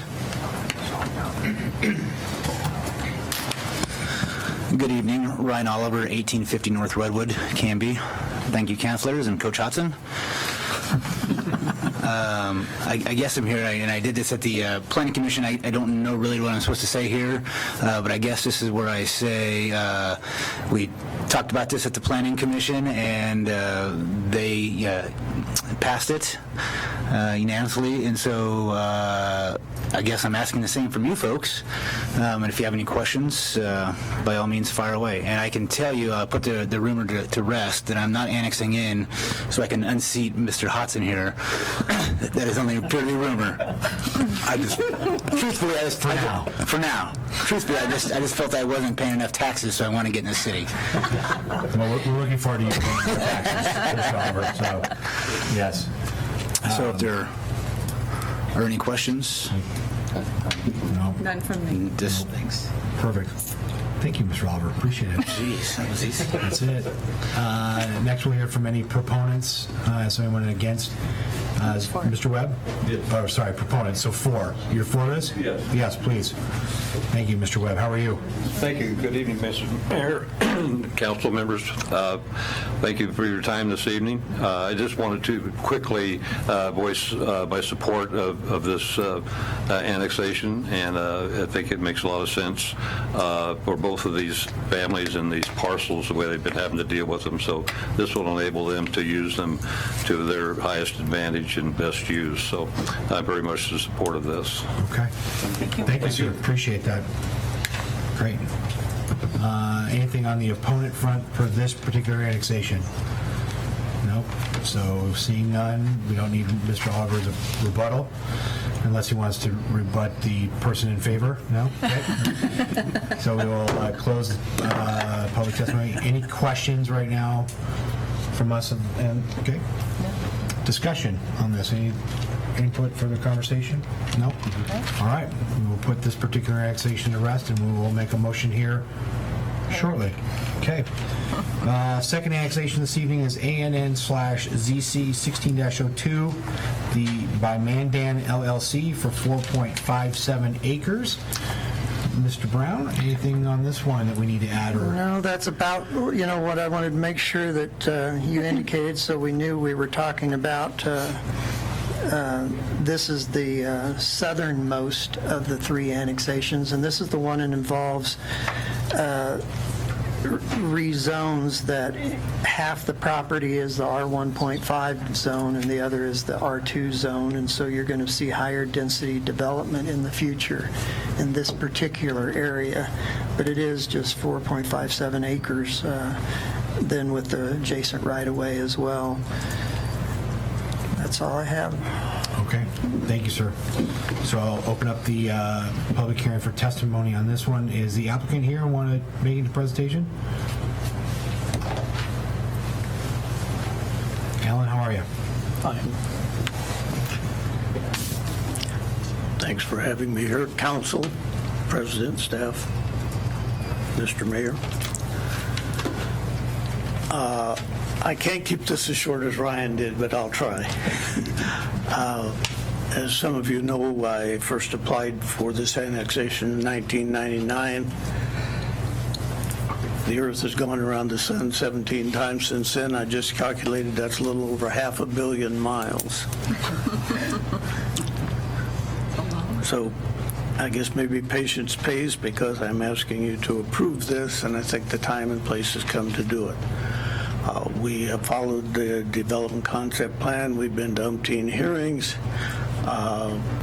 Good evening, Ryan Oliver, 1850 North Redwood, Canby. Thank you, councilors and Coach Hudson. I guess I'm here, and I did this at the Planning Commission. I don't know really what I'm supposed to say here, but I guess this is where I say we talked about this at the Planning Commission, and they passed it unanimously, and so I guess I'm asking the same from you folks, and if you have any questions, by all means, fire away. And I can tell you, I'll put the rumor to rest that I'm not annexing in so I can unseat Mr. Hodson here. That is only a purely rumor. Truthfully, I just felt I wasn't paying enough taxes, so I want to get in the city. Well, we're looking forward to you paying your taxes, Oliver, so, yes. So if there are any questions? No. None from me. Thanks. Perfect. Thank you, Mr. Oliver. Appreciate it. Jeez, that was easy. That's it. Next, we'll hear from any proponents. So anyone against? Mr. Webb? Oh, sorry, proponents. So 4. You're for this? Yes. Yes, please. Thank you, Mr. Webb. How are you? Thank you. Good evening, Mr. Mayor, council members. Thank you for your time this evening. I just wanted to quickly voice my support of this annexation, and I think it makes a lot of sense for both of these families and these parcels, the way they've been having to deal with them. So this will enable them to use them to their highest advantage and best use. So I'm very much in support of this. Okay. Thank you, sir. Appreciate that. Great. Anything on the opponent front for this particular annexation? Nope. So seeing none, we don't need Mr. Oliver's rebuttal, unless he wants to rebut the person in favor. No? Okay. So we will close public testimony. Any questions right now from us? And okay. Discussion on this. Any input for the conversation? No? All right. We will put this particular annexation to rest, and we will make a motion here shortly. Okay. Second annexation this evening is ANN/ZC 16-02 by Mandan LLC for 4.57 acres. Mr. Brown, anything on this one that we need to add? Or No, that's about, what I wanted to make sure that you indicated so we knew we were talking about. This is the southernmost of the 3 annexations, and this is the one that involves rezones that half the property is the R1.5 zone and the other is the R2 zone, and so you're going to see higher density development in the future in this particular area, but it is just 4.57 acres then with the adjacent right-of-way as well. That's all I have. Okay, thank you, sir. So I'll open up the public hearing for testimony on this one. Is the applicant here and want to make a presentation? Alan, how are you? Fine. Thanks for having me here, council, president, staff, Mr. Mayor. I can't keep this as short as Ryan did, but I'll try. As some of you know, I first applied for this annexation in 1999. The Earth has gone around the sun 17 times since then. I just calculated that's a little over 500 million miles. So I guess maybe patience pays because I'm asking you to approve this, and I think the time and place has come to do it. We have followed the development concept plan. We've been to umpteen hearings.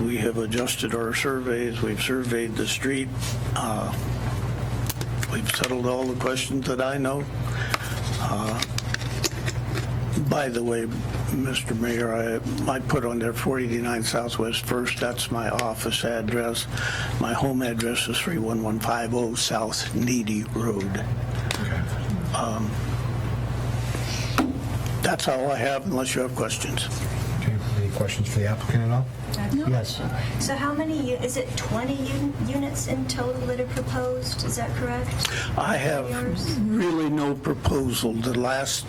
We have adjusted our surveys. We've surveyed the street. We've settled all the questions that I know. By the way, Mr. Mayor, I put on there 489 Southwest First. That's my office address. My home address is 31150 South Needy Road. That's all I have, unless you have questions. Okay, any questions for the applicant at all? No. Yes. So how many, is it 20 units in total that are proposed? Is that correct? I have really no proposal. The last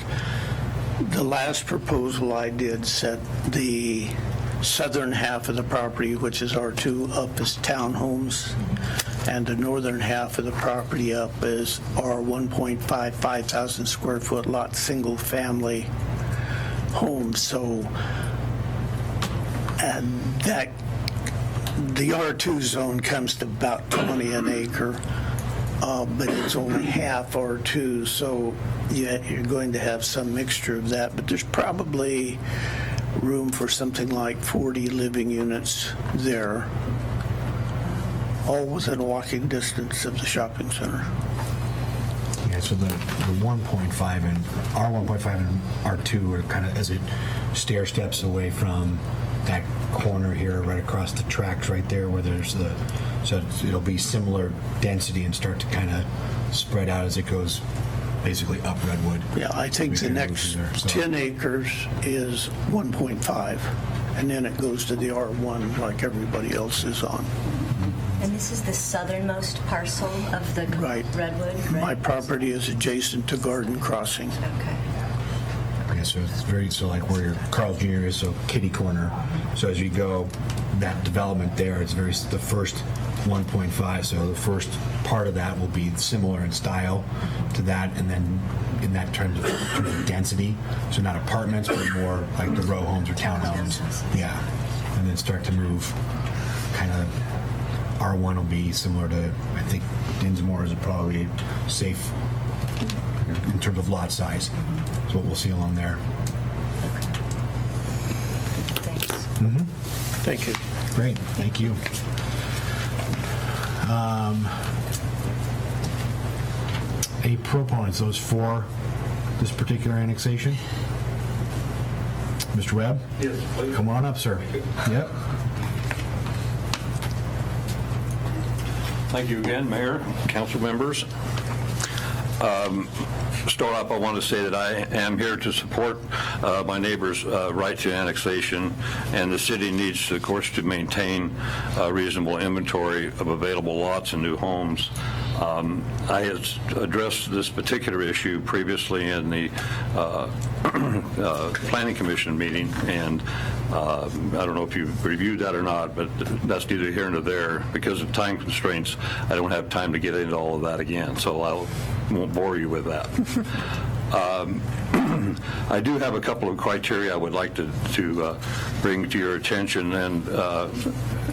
proposal I did set the southern half of the property, which is R2, up as townhomes, and the northern half of the property up is R1.5, 5,000 square foot lot, single family homes. So, and that, the R2 zone comes to about 20 an acre, but it's only half R2, so yeah, you're going to have some mixture of that, but there's probably room for something like 40 living units there, all within walking distance of the shopping center. Yeah, so the 1.5 and R1.5 and R2 are kind of as it stair steps away from that corner here, right across the tracks right there where there's the, so it'll be similar density and start to kind of spread out as it goes basically up Redwood. Yeah, I think the next 10 acres is 1.5, and then it goes to the R1 like everybody else is on. And this is the southernmost parcel of the Redwood? My property is adjacent to Garden Crossing. Okay. Yeah, so it's very, so like where your Carl Jr. is, so kitty corner. So as you go, that development there, it's very, the first 1.5, so the first part of that will be similar in style to that, and then in that terms of density, so not apartments, but more like the row homes or townhomes. Yeah, and then start to move kind of, R1 will be similar to, I think Dinsmore is probably safe in terms of lot size. That's what we'll see along there. Thank you. Great, thank you. Any proponents, those for this particular annexation? Mr. Webb? Yes, please. Come on up, sir. Yep. Thank you again, Mayor, council members. Start off, I want to say that I am here to support my neighbor's right to annexation, and the city needs, of course, to maintain a reasonable inventory of available lots and new homes. I had addressed this particular issue previously in the Planning Commission meeting, and I don't know if you've reviewed that or not, but that's neither here nor there. Because of time constraints, I don't have time to get into all of that again, so I won't bore you with that. I do have a couple of criteria I would like to bring to your attention and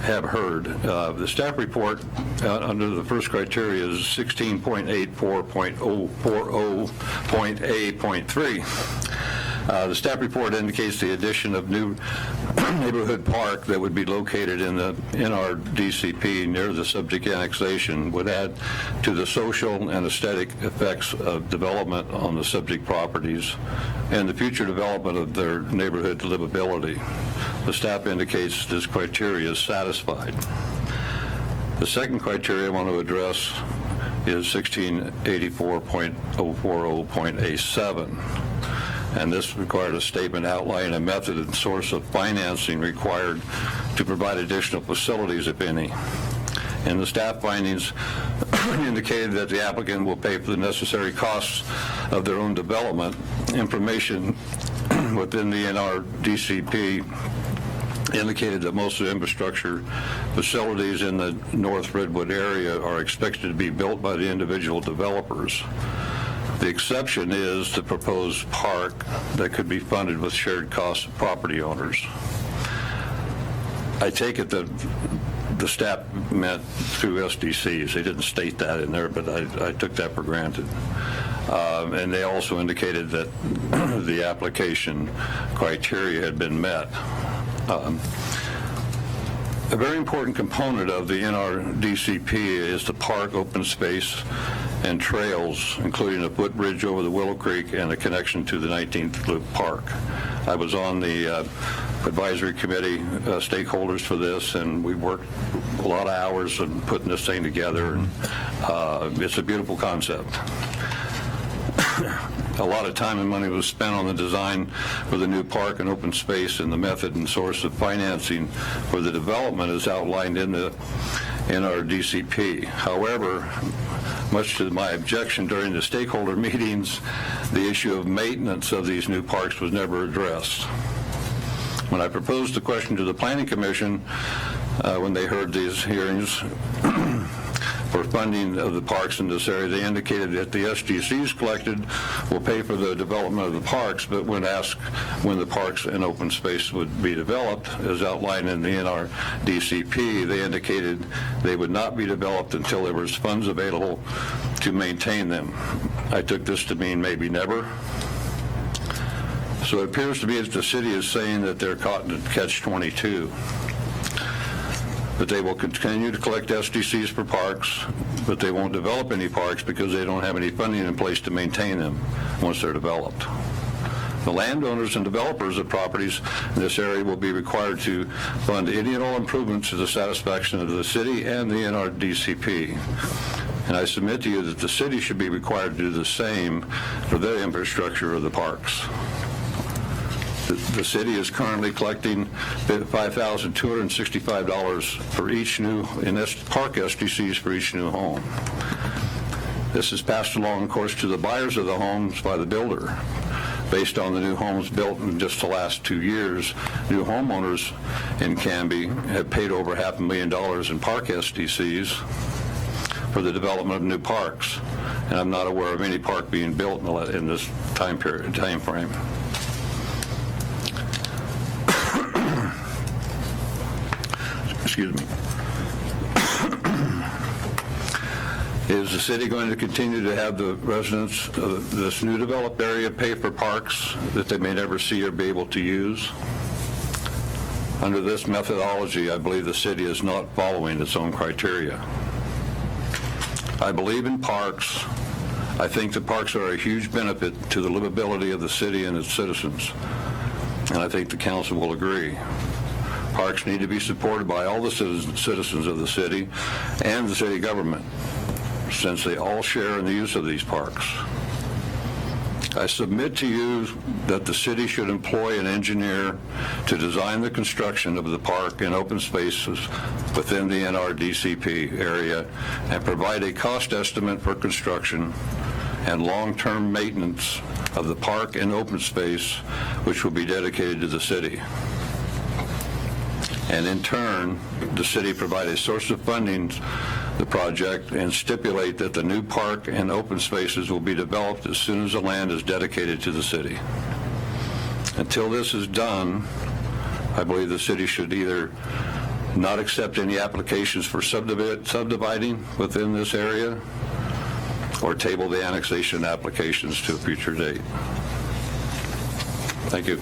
have heard. The staff report under the first criteria is 16.84.040.A.3. The staff report indicates the addition of new neighborhood park that would be located in our DCP near the subject annexation would add to the social and aesthetic effects of development on the subject properties and the future development of their neighborhood livability. The staff indicates this criteria is satisfied. The second criteria I want to address is 1684.040.A7. And this required a statement outlining a method and source of financing required to provide additional facilities, if any. And the staff findings indicated that the applicant will pay for the necessary costs of their own development. Information within the NRDCP indicated that most of the infrastructure facilities in the North Redwood area are expected to be built by the individual developers. The exception is the proposed park that could be funded with shared costs of property owners. I take it that the staff meant through SDCs. They didn't state that in there, but I took that for granted. And they also indicated that the application criteria had been met. A very important component of the NRDCP is the park, open space, and trails, including a footbridge over the Willow Creek and a connection to the 19th Loop Park. I was on the advisory committee stakeholders for this, and we worked a lot of hours on putting this thing together. And, it's a beautiful concept. A lot of time and money was spent on the design for the new park and open space, and the method and source of financing for the development is outlined in our DCP. However, much to my objection during the stakeholder meetings, the issue of maintenance of these new parks was never addressed. When I proposed the question to the Planning Commission, when they heard these hearings, for funding of the parks in this area, they indicated that the SDCs collected will pay for the development of the parks, but when asked when the parks and open space would be developed, as outlined in the NRDCP, they indicated they would not be developed until there was funds available to maintain them. I took this to mean maybe never. So it appears to me that the city is saying that they're caught in catch-22. But they will continue to collect SDCs for parks, but they won't develop any parks because they don't have any funding in place to maintain them once they're developed. The landowners and developers of properties in this area will be required to fund any and all improvements to the satisfaction of the city and the NRDCP. And I submit to you that the city should be required to do the same for their infrastructure of the parks. The city is currently collecting $5,265 for each new, in park SDCs for each new home. This is passed along, of course, to the buyers of the homes by the builder. Based on the new homes built in just the last 2 years, new homeowners in Canby have paid over $500,000 in park SDCs for the development of new parks. And I'm not aware of any park being built in this time frame. Excuse me. Is the city going to continue to have the residents of this new developed area pay for parks that they may never see or be able to use? Under this methodology, I believe the city is not following its own criteria. I believe in parks. I think the parks are a huge benefit to the livability of the city and its citizens. and I think the council will agree. Parks need to be supported by all the citizens of the city and the city government, since they all share in the use of these parks. I submit to you that the city should employ an engineer to design the construction of the park and open spaces within the NRDCP area and provide a cost estimate for construction and long-term maintenance of the park and open space, which will be dedicated to the city. And in turn, the city provide a source of funding the project and stipulate that the new park and open spaces will be developed as soon as the land is dedicated to the city. Until this is done, I believe the city should either not accept any applications for subdividing within this area or table the annexation applications to a future date. Thank you.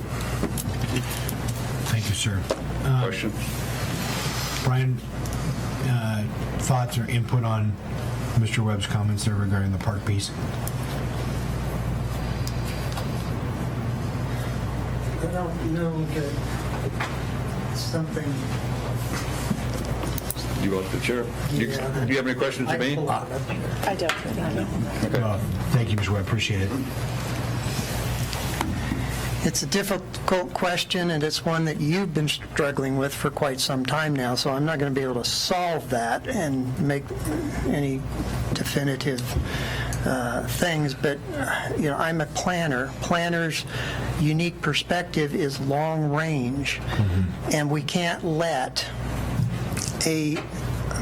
Thank you, sir. Question? Brian, thoughts or input on Mr. Webb's comments there regarding the park piece? I don't know that something. You want the chair? Do you have any questions of me? I don't, thank you. Okay. Thank you, Mr. Webb. Appreciate it. It's a difficult question, and it's one that you've been struggling with for quite some time now, so I'm not going to be able to solve that and make any definitive things, but I'm a planner. Planner's unique perspective is long range, and we can't let a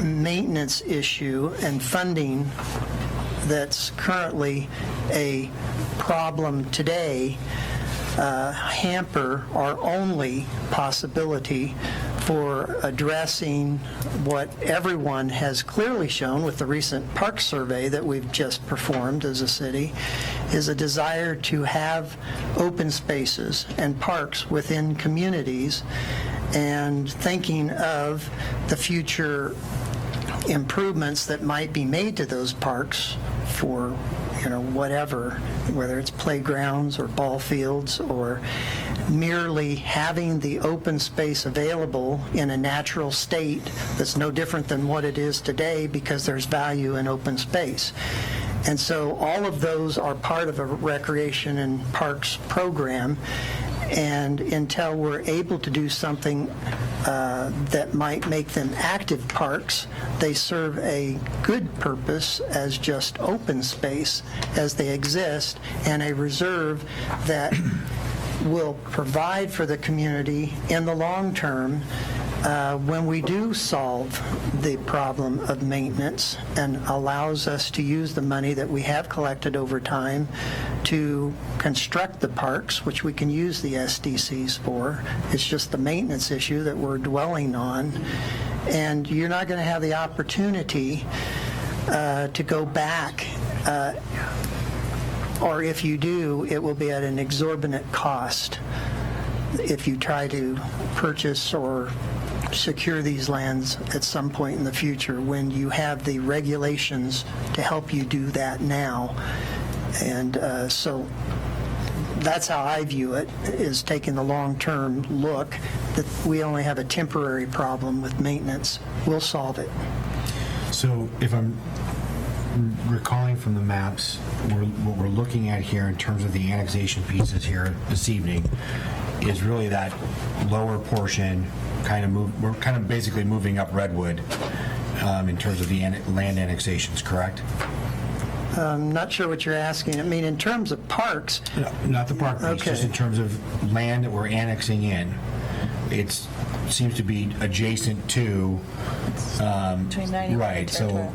maintenance issue and funding that's currently a problem today hamper our only possibility for addressing what everyone has clearly shown with the recent park survey that we've just performed as a city, is a desire to have open spaces and parks within communities, and thinking of the future improvements that might be made to those parks for whatever, whether it's playgrounds or ball fields or merely having the open space available in a natural state that's no different than what it is today, because there's value in open space. And so all of those are part of a recreation and parks program. And until we're able to do something that might make them active parks, they serve a good purpose as just open space as they exist, and a reserve that will provide for the community in the long term when we do solve the problem of maintenance, and allows us to use the money that we have collected over time to construct the parks, which we can use the SDCs for. It's just the maintenance issue that we're dwelling on. And you're not going to have the opportunity to go back, or if you do, it will be at an exorbitant cost if you try to purchase or secure these lands at some point in the future, when you have the regulations to help you do that now. And so that's how I view it, is taking the long-term look that we only have a temporary problem with maintenance. We'll solve it. So if I'm recalling from the maps, what we're looking at here in terms of the annexation pieces here this evening is really that lower portion. We're kind of basically moving up Redwood in terms of the land annexations, correct? I'm not sure what you're asking. I mean, in terms of parks. No, not the park piece, Okay. just in terms of land that we're annexing in. It seems to be adjacent to. Between 90 right, and so territory.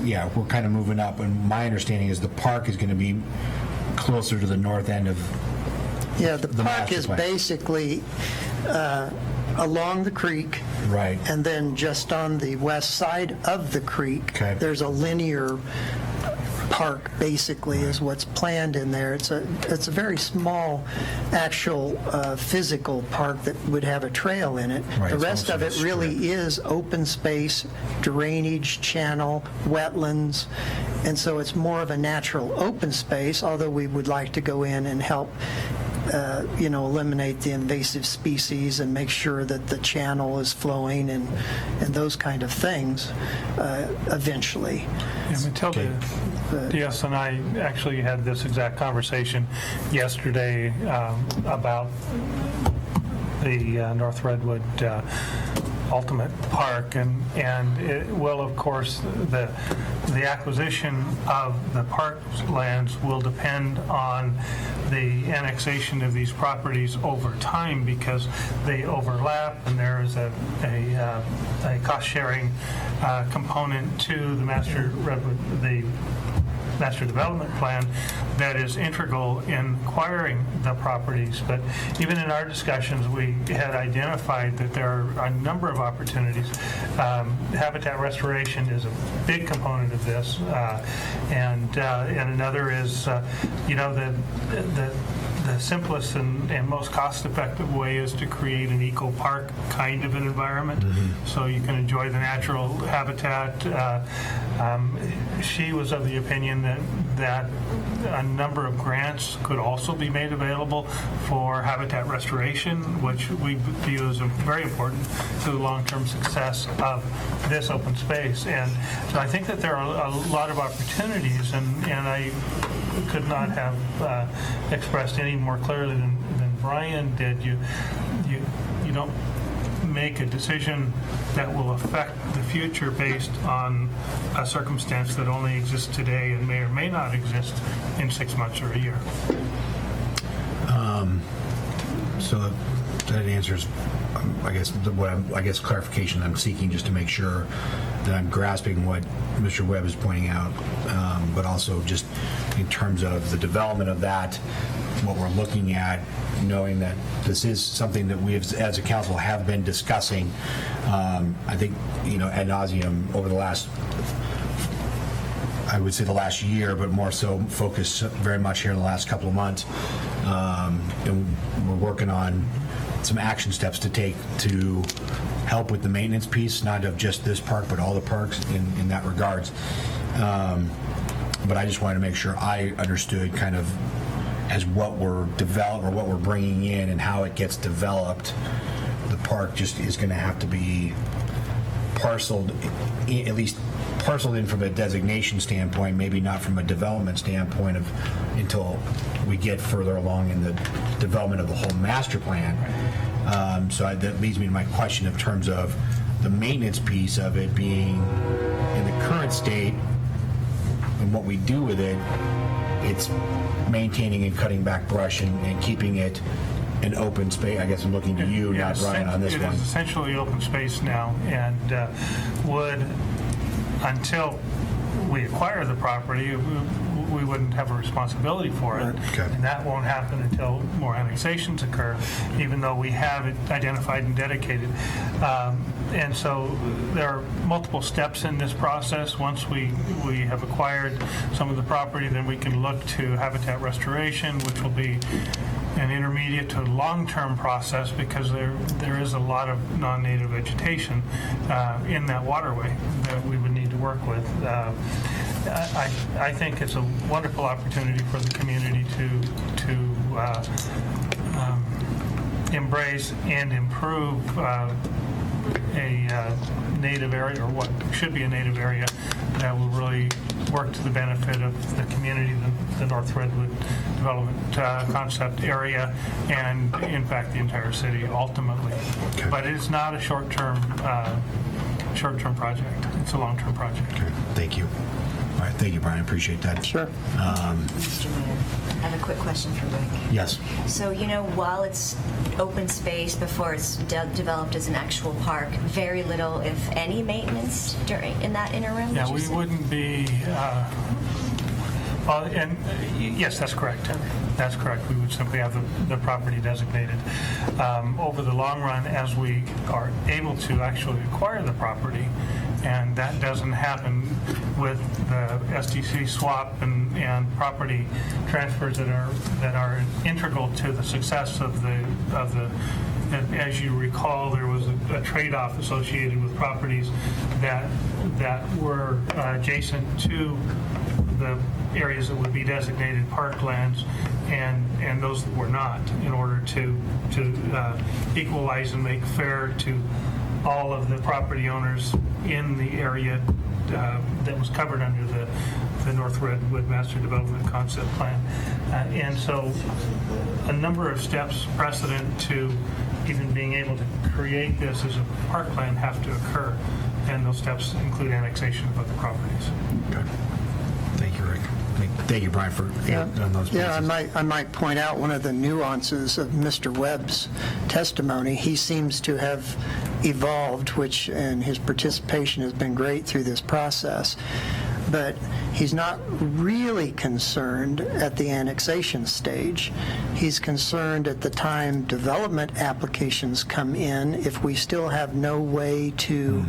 yeah, we're kind of moving up, and my understanding is the park is going to be closer to the north end of. Yeah, the park master is plan. basically along the creek. Right. And then just on the west side of the creek, Okay. there's a linear park, basically, is what's planned in there. It's a very small actual physical park that would have a trail in it. Right, The it's rest of almost it a really is open space, drainage channel, wetlands, and so it's more of a natural open space, although we would like to go in and help eliminate the invasive species and make sure that the channel is flowing and those kind of things eventually. Yeah, Matilda, yes, and I actually had this exact conversation yesterday about the North Redwood Ultimate Park, and it will, of course, the acquisition of the park lands will depend on the annexation of these properties over time because they overlap, and there is a cost-sharing component to the Master Development Plan that is integral in acquiring the properties. But even in our discussions, we had identified that there are a number of opportunities. Habitat restoration is a big component of this, and another is, the simplest and most cost-effective way is to create an eco-park kind of an environment, so you can enjoy the natural habitat. She was of the opinion that a number of grants could also be made available for habitat restoration, which we view as very important to the long-term success of this open space. And so I think that there are a lot of opportunities, and I could not have expressed any more clearly than Brian did. You don't make a decision that will affect the future based on a circumstance that only exists today and may or may not exist in 6 months or a year. So that answers, I guess clarification I'm seeking, just to make sure that I'm grasping what Mr. Webb is pointing out, but also just in terms of the development of that, what we're looking at, knowing that this is something that we as a council have been discussing, I think, ad nauseum over the last, I would say the last year, but more so focused very much here in the last couple of months. And we're working on some action steps to take to help with the maintenance piece, not of just this park, but all the parks in that regards. But I just wanted to make sure I understood kind of as what we're developing or what we're bringing in and how it gets developed. The park just is going to have to be parceled, at least parceled in from a designation standpoint, maybe not from a development standpoint until we get further along in the development of the whole master plan. That leads me to my question in terms of the maintenance piece of it being in the current state and what we do with it. It's maintaining and cutting back brush and keeping it an open space. I guess I'm looking to you, not Brian, on this one. It is essentially open space now, and would, until we acquire the property, we wouldn't have a responsibility for it. Okay. And that won't happen until more annexations occur, even though we have it identified and dedicated. And so there are multiple steps in this process. Once we have acquired some of the property, then we can look to habitat restoration, which will be an intermediate to long-term process because there is a lot of non-native vegetation in that waterway that we would need to work with. I think it's a wonderful opportunity for the community to embrace and improve a native area, or what should be a native area, that will really work to the benefit of the community, the North Redwood Development Concept area, and in fact the entire city ultimately. Okay. But it's not a short-term project. It's a long-term project. Okay. Thank you. All right, thank you, Brian. I appreciate that. Sure. Mr. Mayor, I have a quick question for Rick. Yes. So, while it's open space before it's developed as an actual park, very little, if any, maintenance in that interim? Yeah, we wouldn't be, yes, that's correct. That's correct. We would simply have the property designated. Over the long run, as we are able to actually acquire the property, and that doesn't happen with the SDC swap and property transfers that are integral to the success of the. As you recall, there was a trade-off associated with properties that were adjacent to the areas that would be designated parklands and those that were not, in order to equalize and make fair to all of the property owners in the area that was covered under the North Redwood Master Development Concept Plan. And so a number of steps precedent to even being able to create this as a parkland have to occur. And those steps include annexation of other properties. Good. Thank you, Rick. Thank you, Brian, for on those pieces. Yeah, I might point out one of the nuances of Mr. Webb's testimony. He seems to have evolved, and his participation has been great through this process. But he's not really concerned at the annexation stage. He's concerned at the time development applications come in, if we still have no way to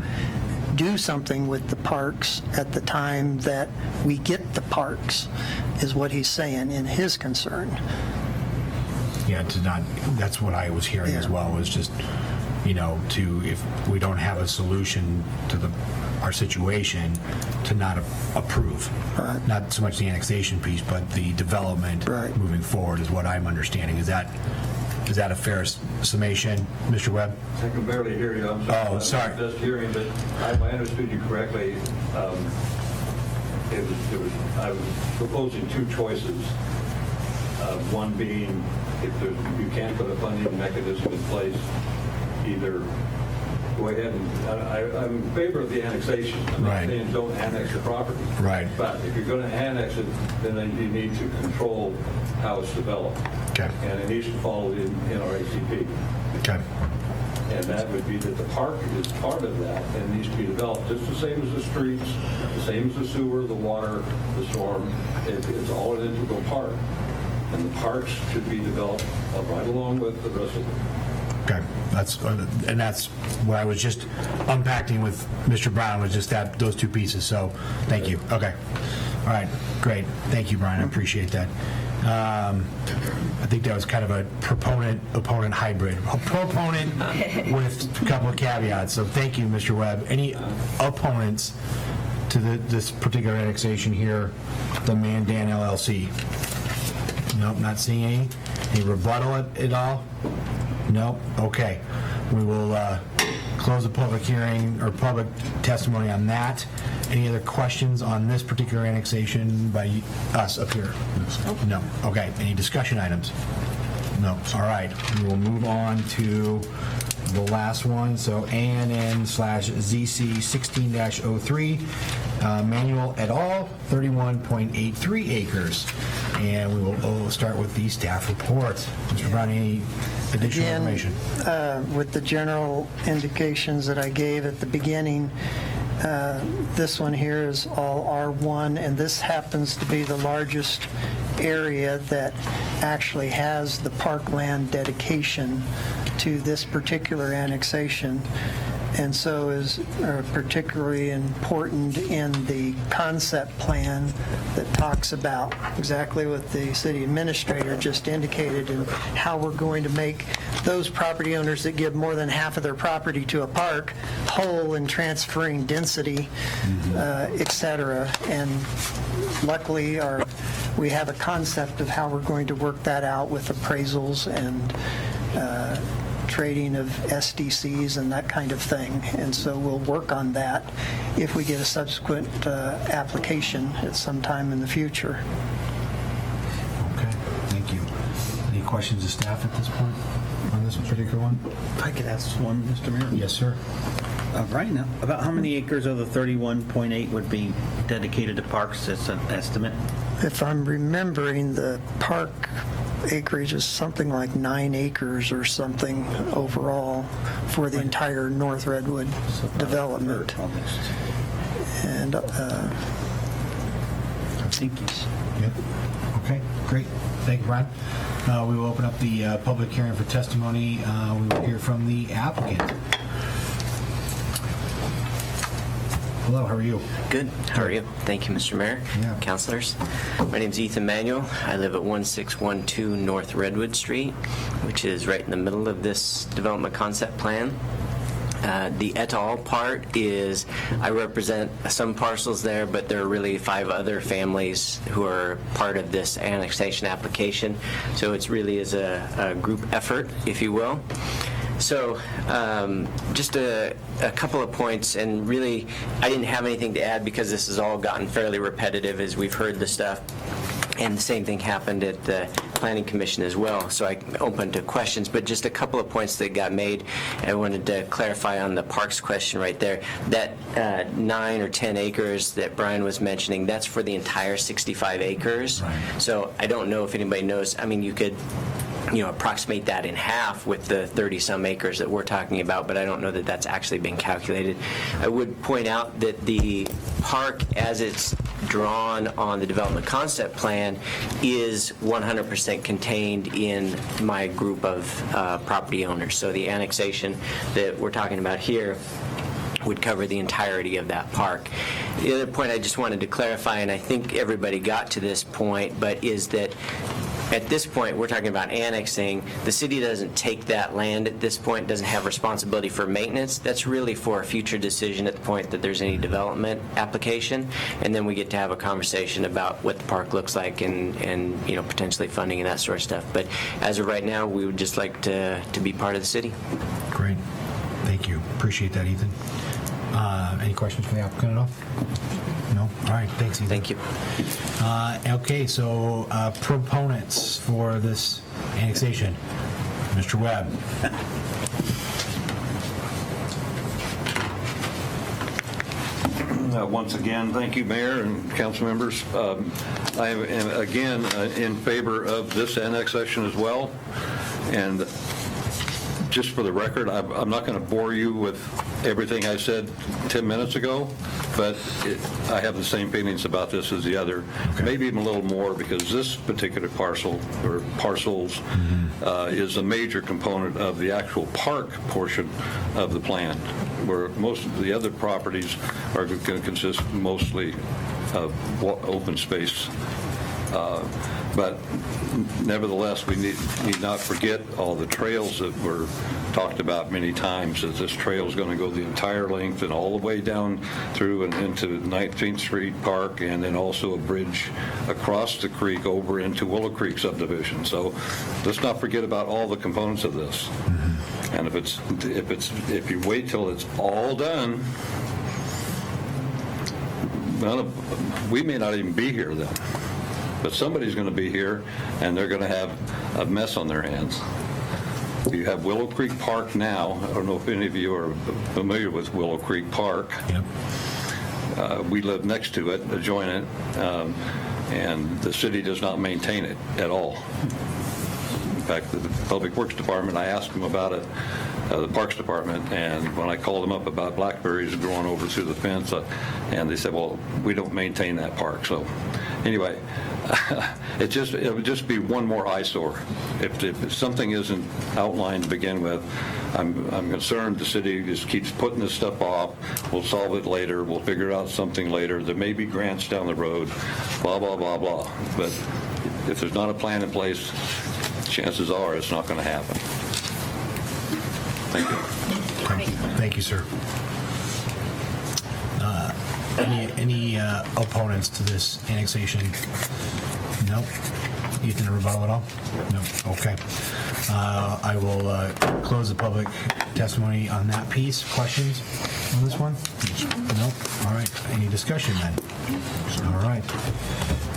do something with the parks at the time that we get the parks, is what he's saying in his concern. Yeah, that's what I was hearing as well, was just, if we don't have a solution to our situation, to not approve. Right. Not so much the annexation piece, but the development moving forward is what I'm understanding. Is that a fair summation, Mr. Webb? I can barely hear you. I'm sorry. Oh, sorry. I'm just hearing, but if I understood you correctly, I was proposing two choices. One being, if you can't put a funding mechanism in place, either go ahead and, I'm in favor of the annexation. I'm not saying don't annex the property. Right. But if you're going to annex it, then you need to control how it's developed. Okay. And it needs to follow the NRACP. Okay. And that would be that the park is part of that and needs to be developed, just the same as the streets, the same as the sewer, the water, the storm. It's all an integral part. And the parks should be developed right along with the rest of them. Okay, that's what I was just unpacking with Mr. Brown, was just those two pieces, so thank you. Okay. All right, great. Thank you, Brian. I appreciate that. I think that was kind of a proponent-opponent hybrid. A proponent with a couple of caveats, so thank you, Mr. Webb. Any opponents to this particular annexation here, the Mandan LLC? Nope, not seeing any. Any rebuttal at all? Nope. Okay. We will close the public hearing or public testimony on that. Any other questions on this particular annexation by us up here? No. Okay. Any discussion items? No. All right. We will move on to the last one. So ANN/ZC 16-03, Manuel et al., 31.83 acres. And we will start with the staff report. Mr. Brown, any additional information? With the general indications that I gave at the beginning, this one here is all R1, and this happens to be the largest area that actually has the parkland dedication to this particular annexation, and so is particularly important in the concept plan that talks about exactly what the city administrator just indicated, and how we're going to make those property owners that give more than half of their property to a park whole in transferring density, et cetera. And luckily, we have a concept of how we're going to work that out with appraisals and trading of SDCs and that kind of thing. And so we'll work on that if we get a subsequent application at some time in the future. Okay, thank you. Any questions of staff at this point on this particular one? If I could ask one, Mr. Mayor? Yes, sir. Right now, about how many acres of the 31.8 would be dedicated to parks? That's an estimate. If I'm remembering, the park acreage is something like 9 acres or something overall for the entire North Redwood development. And thank you. Yep. Okay, great. Thank you, Brian. We will open up the public hearing for testimony. We will hear from the applicant. Hello, how are you? Good. How are you? Thank you, Mr. Mayor, councilors. My name is Ethan Manuel. I live at 1612 North Redwood Street, which is right in the middle of this development concept plan. The et al. Part is, I represent some parcels there, but there are really 5 other families who are part of this annexation application. So it really is a group effort, if you will. So just a couple of points, and really I didn't have anything to add because this has all gotten fairly repetitive as we've heard the stuff. And the same thing happened at the Planning Commission as well, so I'm open to questions, but just a couple of points that got made. I wanted to clarify on the parks question right there. That 9 or 10 acres that Brian was mentioning, that's for the entire 65 acres. Right. So I don't know if anybody knows. I mean, you could approximate that in half with the 30-some acres that we're talking about, but I don't know that that's actually been calculated. I would point out that the park, as it's drawn on the development concept plan, is 100% contained in my group of property owners. So the annexation that we're talking about here would cover the entirety of that park. The other point I just wanted to clarify, and I think everybody got to this point, but is that at this point, we're talking about annexing. The city doesn't take that land at this point, doesn't have responsibility for maintenance. That's really for a future decision at the point that there's any development application, and then we get to have a conversation about what the park looks like and potentially funding and that sort of stuff. But as of right now, we would just like to be part of the city. Great. Thank you. Appreciate that, Ethan. Any questions from the applicant at all? No? All right. Thanks, Ethan. Thank you. Okay, so proponents for this annexation. Mr. Webb. Once again, thank you, Mayor and council members. I am again in favor of this annexation as well. And just for the record, I'm not going to bore you with everything I said 10 minutes ago, but I have the same feelings about this as the other, maybe even a little more, because this particular parcel or parcels is a major component of the actual park portion of the plan, where most of the other properties are going to consist mostly of open space. But nevertheless, we need not forget all the trails that were talked about many times, that this trail is going to go the entire length and all the way down through and into 19th Street Park, and then also a bridge across the creek over into Willow Creek subdivision. So let's not forget about all the components of this. And if you wait till it's all done, we may not even be here then. But somebody's going to be here, and they're going to have a mess on their hands. You have Willow Creek Park now. I don't know if any of you are familiar with Willow Creek Park. Yep. We live next to it, adjoin it, and the city does not maintain it at all. In fact, the Public Works Department, I asked them about it, the Parks Department, and when I called them up about blackberries growing over through the fence, and they said, well, we don't maintain that park. So anyway, it would just be one more eyesore. If something isn't outlined to begin with, I'm concerned the city just keeps putting this stuff off. We'll solve it later. We'll figure out something later. There may be grants down the road, blah, blah, blah, blah. But if there's not a plan in place, chances are it's not going to happen. Thank you. Thank you, sir. Any opponents to this annexation? No? Ethan, a rebuttal at all? No. Okay. I will close the public testimony on that piece. Questions on this one? No? All right. Any discussion then? All right.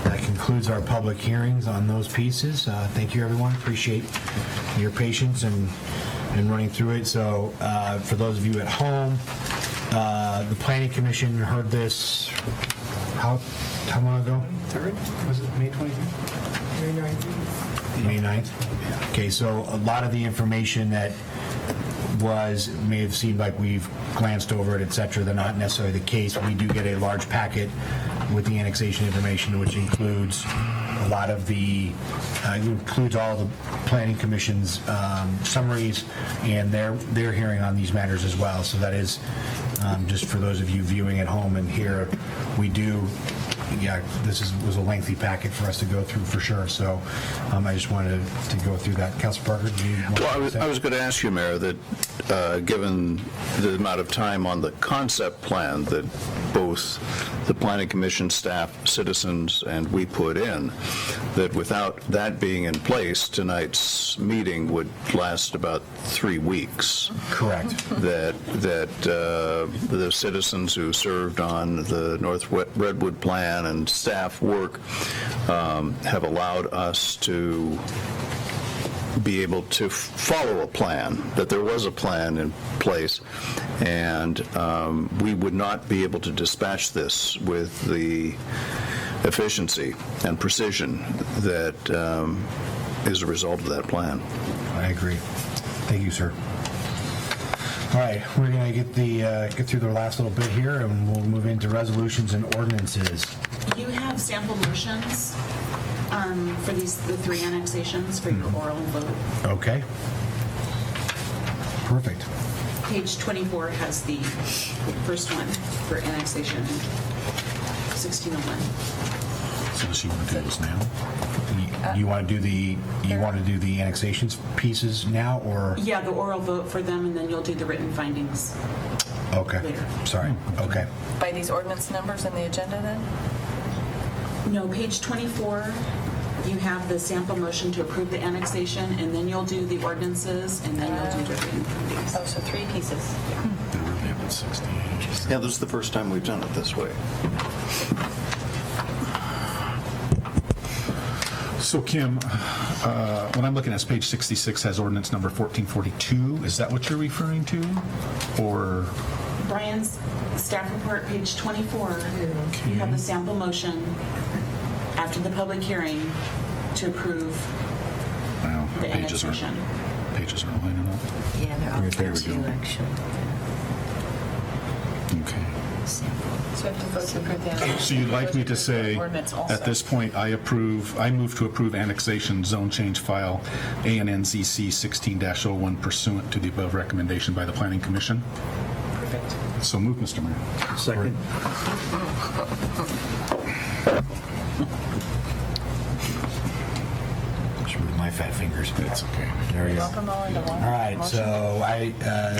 That concludes our public hearings on those pieces. Thank you, everyone. Appreciate your patience and running through it. So for those of you at home, the Planning Commission heard this, how long ago? 3rd? Was it May 23rd? May 9th. May 9th? Okay, so a lot of the information that may have seemed like we've glanced over it, et cetera. They're not necessarily the case. We do get a large packet with the annexation information, which includes a lot of the, includes all the Planning Commission's summaries and their hearing on these matters as well. So that is just for those of you viewing at home and here, we do yeah, was a lengthy packet for us to go through for sure, so I just wanted to go through that. Councilor Parker, do you want to say? Well, I was going to ask you, Mayor, that given the amount of time on the concept plan that both the Planning Commission staff, citizens, and we put in, that without that being in place, tonight's meeting would last about 3 weeks. Correct. That the citizens who served on the North Redwood Plan and staff work have allowed us to be able to follow a plan, that there was a plan in place, and we would not be able to dispatch this with the efficiency and precision that is a result of that plan. I agree. Thank you, sir. All right, we're going to get through the last little bit here, and we'll move into resolutions and ordinances. You have sample motions for the 3 annexations for your oral vote. Okay. Perfect. Page 24 has the first one for annexation 1601. So does she want to do this now? You want to do the annexations pieces now, or? Yeah, the oral vote for them, and then you'll do the written findings. Okay. Later. Sorry. Okay. By these ordinance numbers in the agenda then? No, page 24, you have the sample motion to approve the annexation, and then you'll do the ordinances, and then you'll do the written findings. Oh, so 3 pieces. Yeah, this is the first time we've done it this way. So Kim, when I'm looking at page 66 has ordinance number 1442. Is that what you're referring to? Or? Brian's staff report, page 24, you have the sample motion after the public hearing to approve the annexation. Pages are lining up. Yeah, they're all There we two, go. actually. Okay. So we have to vote to approve the So you'd like me to say, ordinance also. at this point, I move to approve annexation zone change file ANNZC 16-01 pursuant to the above recommendation by the Planning Commission? Perfect. So move, Mr. Mayor. Second. With my fat fingers. That's okay. There we go. Lump them all into one. All right, motion. so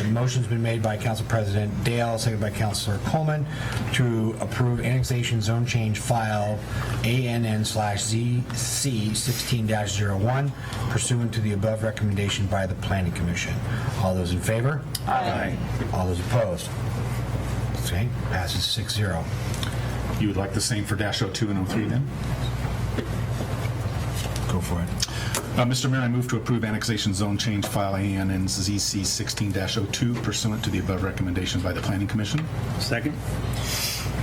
motion's been made by Council President Dale, seconded by Councilor Coleman, to approve annexation zone change file ANN/ZC 16-01 pursuant to the above recommendation by the Planning Commission. All those in favor? Aye. All those opposed? Okay, passes 6-0. You would like the same for -02 and 03 then? Go for it. Mr. Mayor, I move to approve annexation zone change file ANNZC 16-02 pursuant to the above recommendation by the Planning Commission. Second.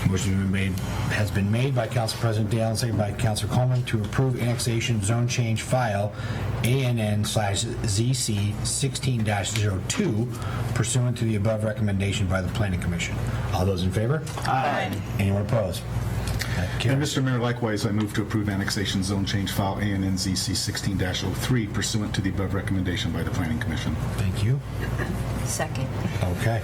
Motion has been made by Council President Dale and seconded by Councilor Coleman to approve annexation zone change file ANN/ZC 16-02 pursuant to the above recommendation by the Planning Commission. All those in favor? Aye. Anyone opposed? That And carries. Mr. Mayor, likewise, I move to approve annexation zone change file ANNZC 16-03 pursuant to the above recommendation by the Planning Commission. Thank you. Second. Okay.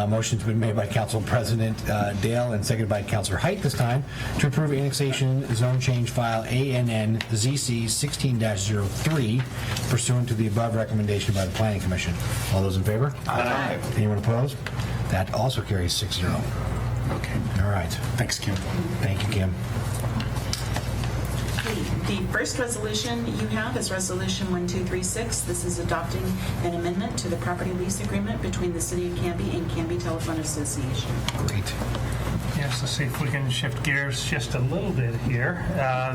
Motion's been made by Council President Dale and seconded by Councilor Height this time to approve annexation zone change file ANNZC 16-03 pursuant to the above recommendation by the Planning Commission. All those in favor? Aye. Anyone opposed? That also carries 6-0. Okay. All right. Thanks, Kim. Thank you, Kim. The first resolution you have is Resolution 1236. This is adopting an amendment to the property lease agreement between the City of Canby and Canby Telephone Association. Great. Yes, let's see if we can shift gears just a little bit here.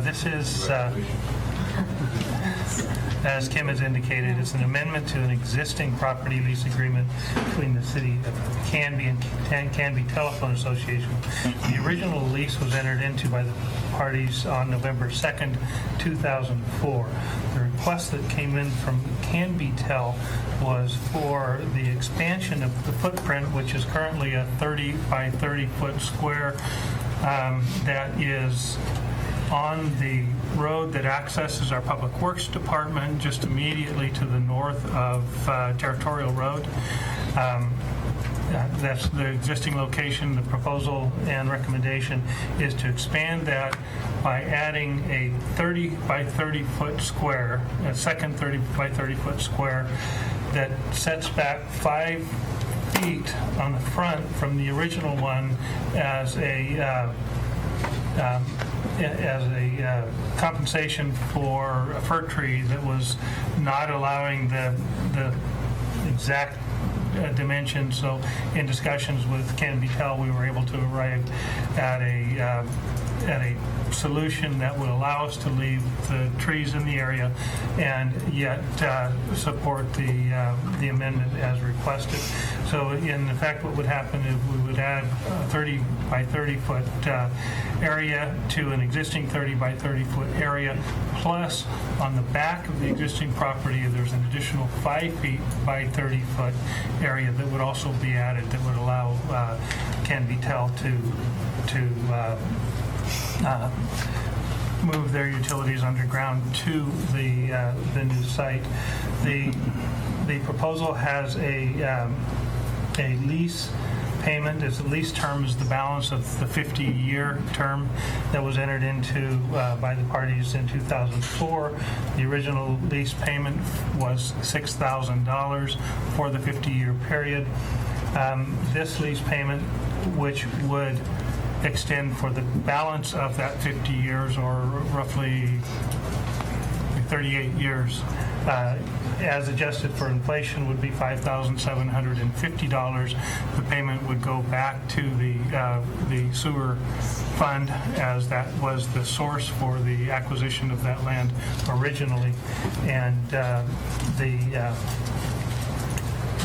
This is, as Kim has indicated, it's an amendment to an existing property lease agreement between the City of Canby and Canby Telephone Association. The original lease was entered into by the parties on November 2nd, 2004. The request that came in from Canby Tel was for the expansion of the footprint, which is currently a 30 by 30 foot square that is on the road that accesses our Public Works Department just immediately to the north of Territorial Road. That's the existing location. The proposal and recommendation is to expand that by adding a 30 by 30 foot square, a second 30 by 30 foot square that sets back 5 feet on the front from the original one as a compensation for a fir tree that was not allowing the exact dimensions. So in discussions with Canby we were able to arrive at a solution that would allow us to leave the trees in the area and yet support the amendment as requested. So in effect, what would happen is we would add a 30 by 30 foot area to an existing 30 by 30 foot area, plus on the back of the existing property there's an additional 5 feet by 30 foot area that would also be added that would allow Canby to move their utilities underground to the new site. The proposal has a lease payment. Its lease term is the balance of the 50-year term that was entered into by the parties in 2004. The original lease payment was $6,000 for the 50-year period. This lease payment, which would extend for the balance of that 50 years, or roughly 38 years, as adjusted for inflation, would be $5,750. The payment would go back to the sewer fund, as that was the source for the acquisition of that land originally. And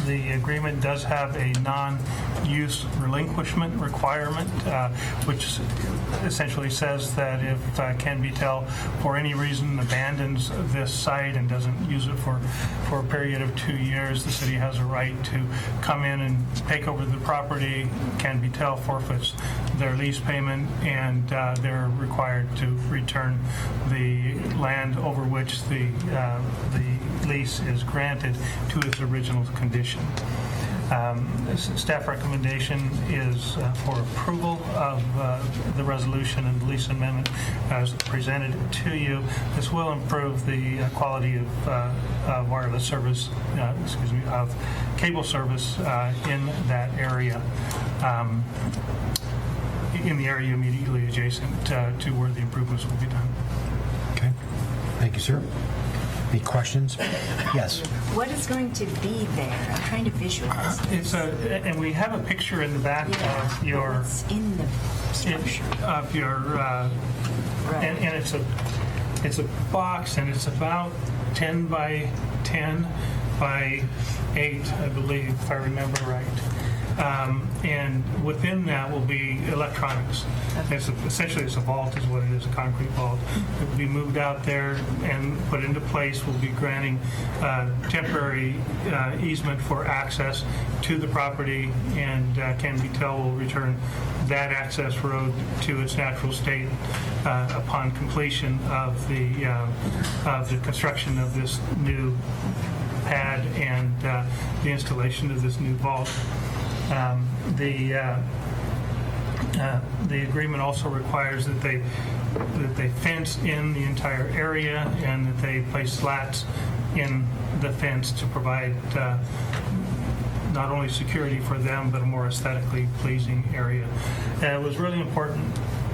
the agreement does have a non-use relinquishment requirement, which essentially says that if Canby for any reason abandons this site and doesn't use it for a period of 2 years, the city has a right to come in and take over the property. Canby forfeits their lease payment, and they're required to return the land over which the lease is granted to its original condition. Staff recommendation is for approval of the resolution and lease amendment as presented to you. This will improve the quality of wireless service, of cable service in that area, in the area immediately adjacent to where the improvements will be done. Okay. Thank you, sir. Any questions? Yes. What is going to be there? I'm trying to visualize. And we have a picture in the back of your. What's in the structure? Of your, and it's a box, and it's about 10 by 10 by 8, I believe, if I remember right. And within that will be electronics. Essentially, it's a vault, is what it is, a concrete vault. It will be moved out there and put into place. We'll be granting temporary easement for access to the property, and Canby will return that access road to its natural state upon completion of the construction of this new pad and the installation of this new vault. The agreement also requires that they fence in the entire area, and that they place slats in the fence to provide not only security for them, but a more aesthetically pleasing area. It was really important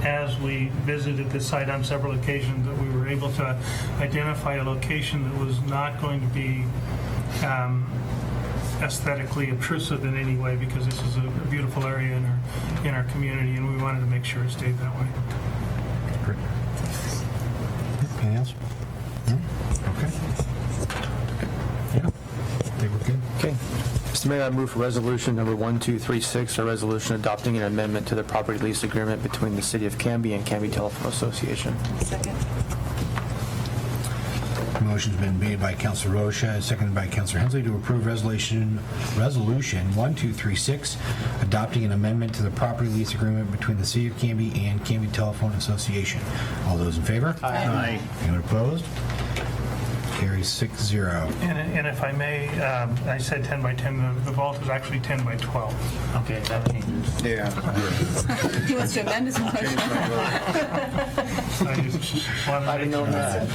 as we visited the site on several occasions that we were able to identify a location that was not going to be aesthetically obtrusive in any way, because this is a beautiful area in our community, and we wanted to make sure it stayed that way. Great. Anything else? No? Okay. Yeah. I think we're good. Okay. Mr. Mayor, I move for resolution number 1236, a resolution adopting an amendment to the property lease agreement between the City of Canby and Canby Telephone Association. Second. Motion's been made by Councilor Rocha and seconded by Councilor Hensley to approve resolution 1236, adopting an amendment to the property lease agreement between the City of Canby and Canby Telephone Association. All those in favor? Aye. Anyone opposed? Okay, carries 6-0. And if I may, I said 10 by 10, the vault is actually 10 by 12. Okay, that changes. Yeah. He wants to amend his motion. I just wanted to know that.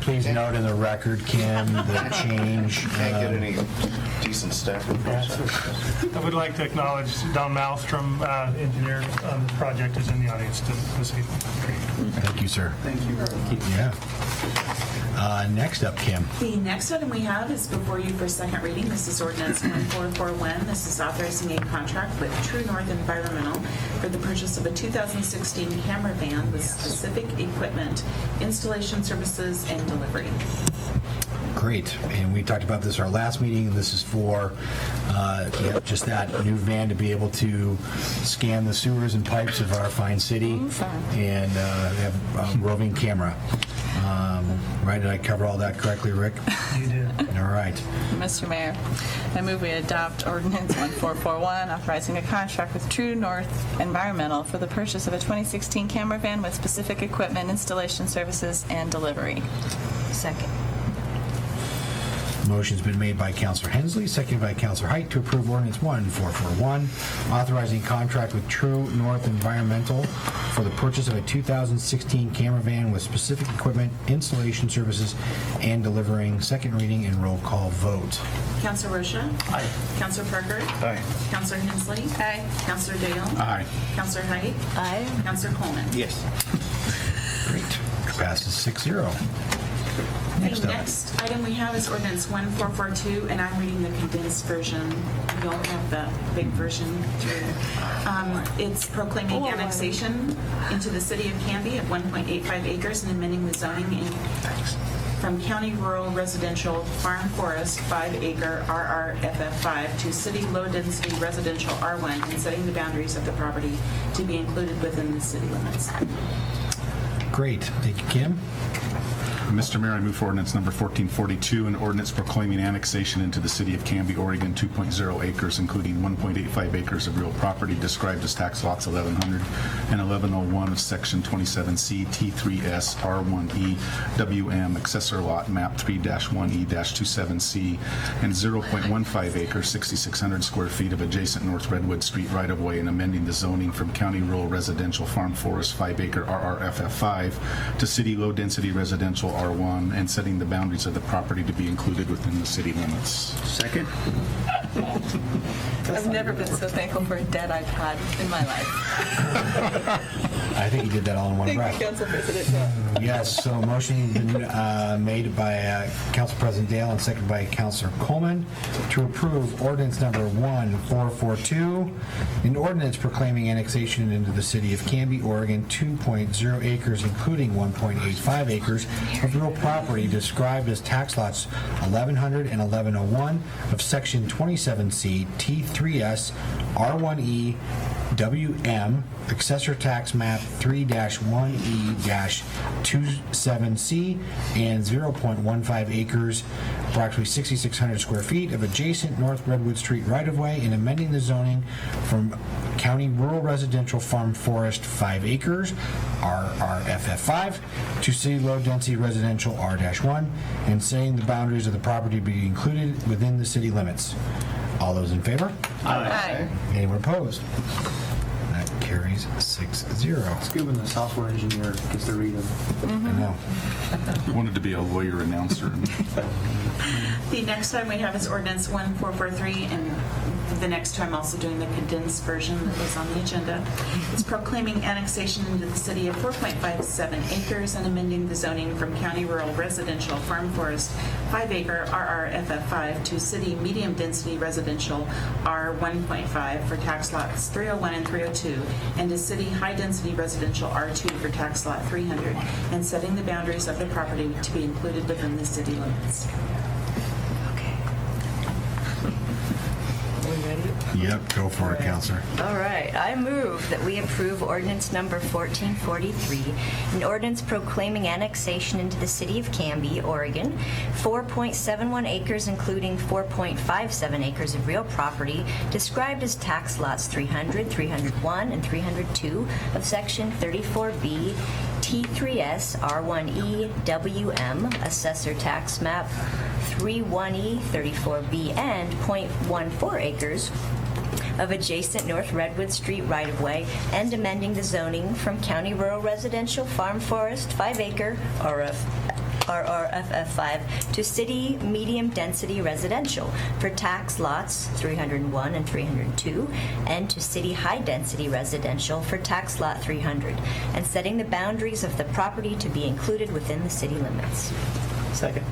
Please note in the record, Kim, the change. Can't get any decent staff. I would like to acknowledge Don Malmstrom, engineer on this project, is in the audience this evening. Thank you, sir. Thank you. Yeah. Next up, Kim. The next item we have is before you for second reading. This is ordinance 1441. This is authorizing a contract with True North Environmental for the purchase of a 2016 camera van with specific equipment, installation services, and delivery. Great. And we talked about this our last meeting, and this is for just that new van to be able to scan the sewers and pipes of our fine city and have a roving camera. Right, did I cover all that correctly, Rick? You did. All right. Mr. Mayor, I move we adopt ordinance 1441, authorizing a contract with True North Environmental for the purchase of a 2016 camera van with specific equipment, installation services, and delivery. Second. Motion's been made by Councilor Hensley, seconded by Councilor Height to approve ordinance 1441, authorizing contract with True North Environmental for the purchase of a 2016 camera van with specific equipment, installation services, and delivering. Second reading and roll call vote. Councilor Rocha? Aye. Councilor Parker? Aye. Councilor Hensley? Aye. Councilor Dale? Aye. Councilor Height? Aye. Councilor Coleman? Yes. Great. Passes 6-0. Next The up. next item we have is ordinance 1442, and I'm reading the condensed version. You don't have the big version through. It's proclaiming annexation into the city of Canby of 1.85 acres and amending the zoning from county rural residential farm forest 5-acre RRFF5 to city low-density residential R1 and setting the boundaries of the property to be included within the city limits. Great. Thank you, Kim. Mr. Mayor, I move for ordinance number 1442, an ordinance proclaiming annexation into the city of Canby, Oregon, 2.0 acres, including 1.85 acres of real property described as tax lots 1100 and 1101 of section 27C, T3S, R1E, WM, accessor lot map 3-1E-27C, and 0.15 acres, 6,600 square feet of adjacent North Redwood Street right-of-way, and amending the zoning from county rural residential farm forest 5-acre RRFF5 to city low-density residential R1 and setting the boundaries of the property to be included within the city limits. Second. I've never been so thankful for a dead iPad in my life. I think you did that all in one Thank breath. you, Council President. Yes, so motion been made by Council President Dale and seconded by Councilor Coleman to approve ordinance number 1442, an ordinance proclaiming annexation into the city of Canby, Oregon, 2.0 acres, including 1.85 acres of real property described as tax lots 1100 and 1101 of section 27C, T3S, R1E, WM, accessor tax map 3-1E-27C, and 0.15 acres, approximately 6,600 square feet of adjacent North Redwood Street right-of-way, and amending the zoning from county rural residential farm forest 5 acres, RRFF5, to city low-density residential R-1, and setting the boundaries of the property to be included within the city limits. All those in favor? Aye. Anyone opposed? That carries 6-0. It's good when the software engineer gets to read them. I know. Wanted to be a lawyer announcer. The next item we have is ordinance 1443, and the next time also doing the condensed version that was on the agenda. It's proclaiming annexation into the city of 4.57 acres and amending the zoning from county rural residential farm forest 5-acre RRFF5 to city medium-density residential R1.5 for tax lots 301 and 302, and to city high-density residential R2 for tax lot 300, and setting the boundaries of the property to be included within the city limits. Yep, go for it, Counselor. All right. I move that we approve ordinance number 1443, an ordinance proclaiming annexation into the city of Canby, Oregon, 4.71 acres, including 4.57 acres of real property, described as tax lots 300, 301, and 302 of section 34B, T3S R1E WM Assessor Tax Map 31E 34B and .14 acres of adjacent North Redwood Street right-of-way and amending the zoning from County Rural Residential Farm Forest 5-acre RRFF5 to City Medium Density Residential for tax lots 301 and 302 and to City High Density Residential for tax lot 300 and setting the boundaries of the property to be included within the city limits. Second.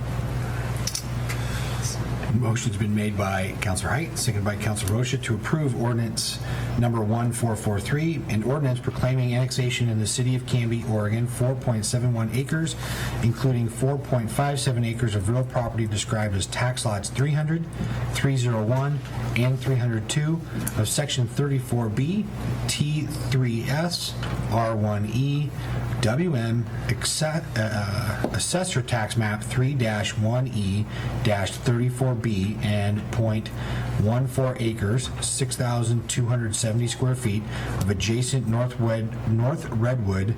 Motion's been made by Councilor Height, seconded by Councilor Rocha to approve ordinance number 1443, an ordinance proclaiming annexation in the city of Canby, Oregon, 4.71 acres, including 4.57 acres of real property described as tax lots 300, 301, and 302 of Section 34B, T3S, R1E, WM Assessor Tax Map 3-1E-34B and .14 acres, 6,270 square feet of adjacent North Redwood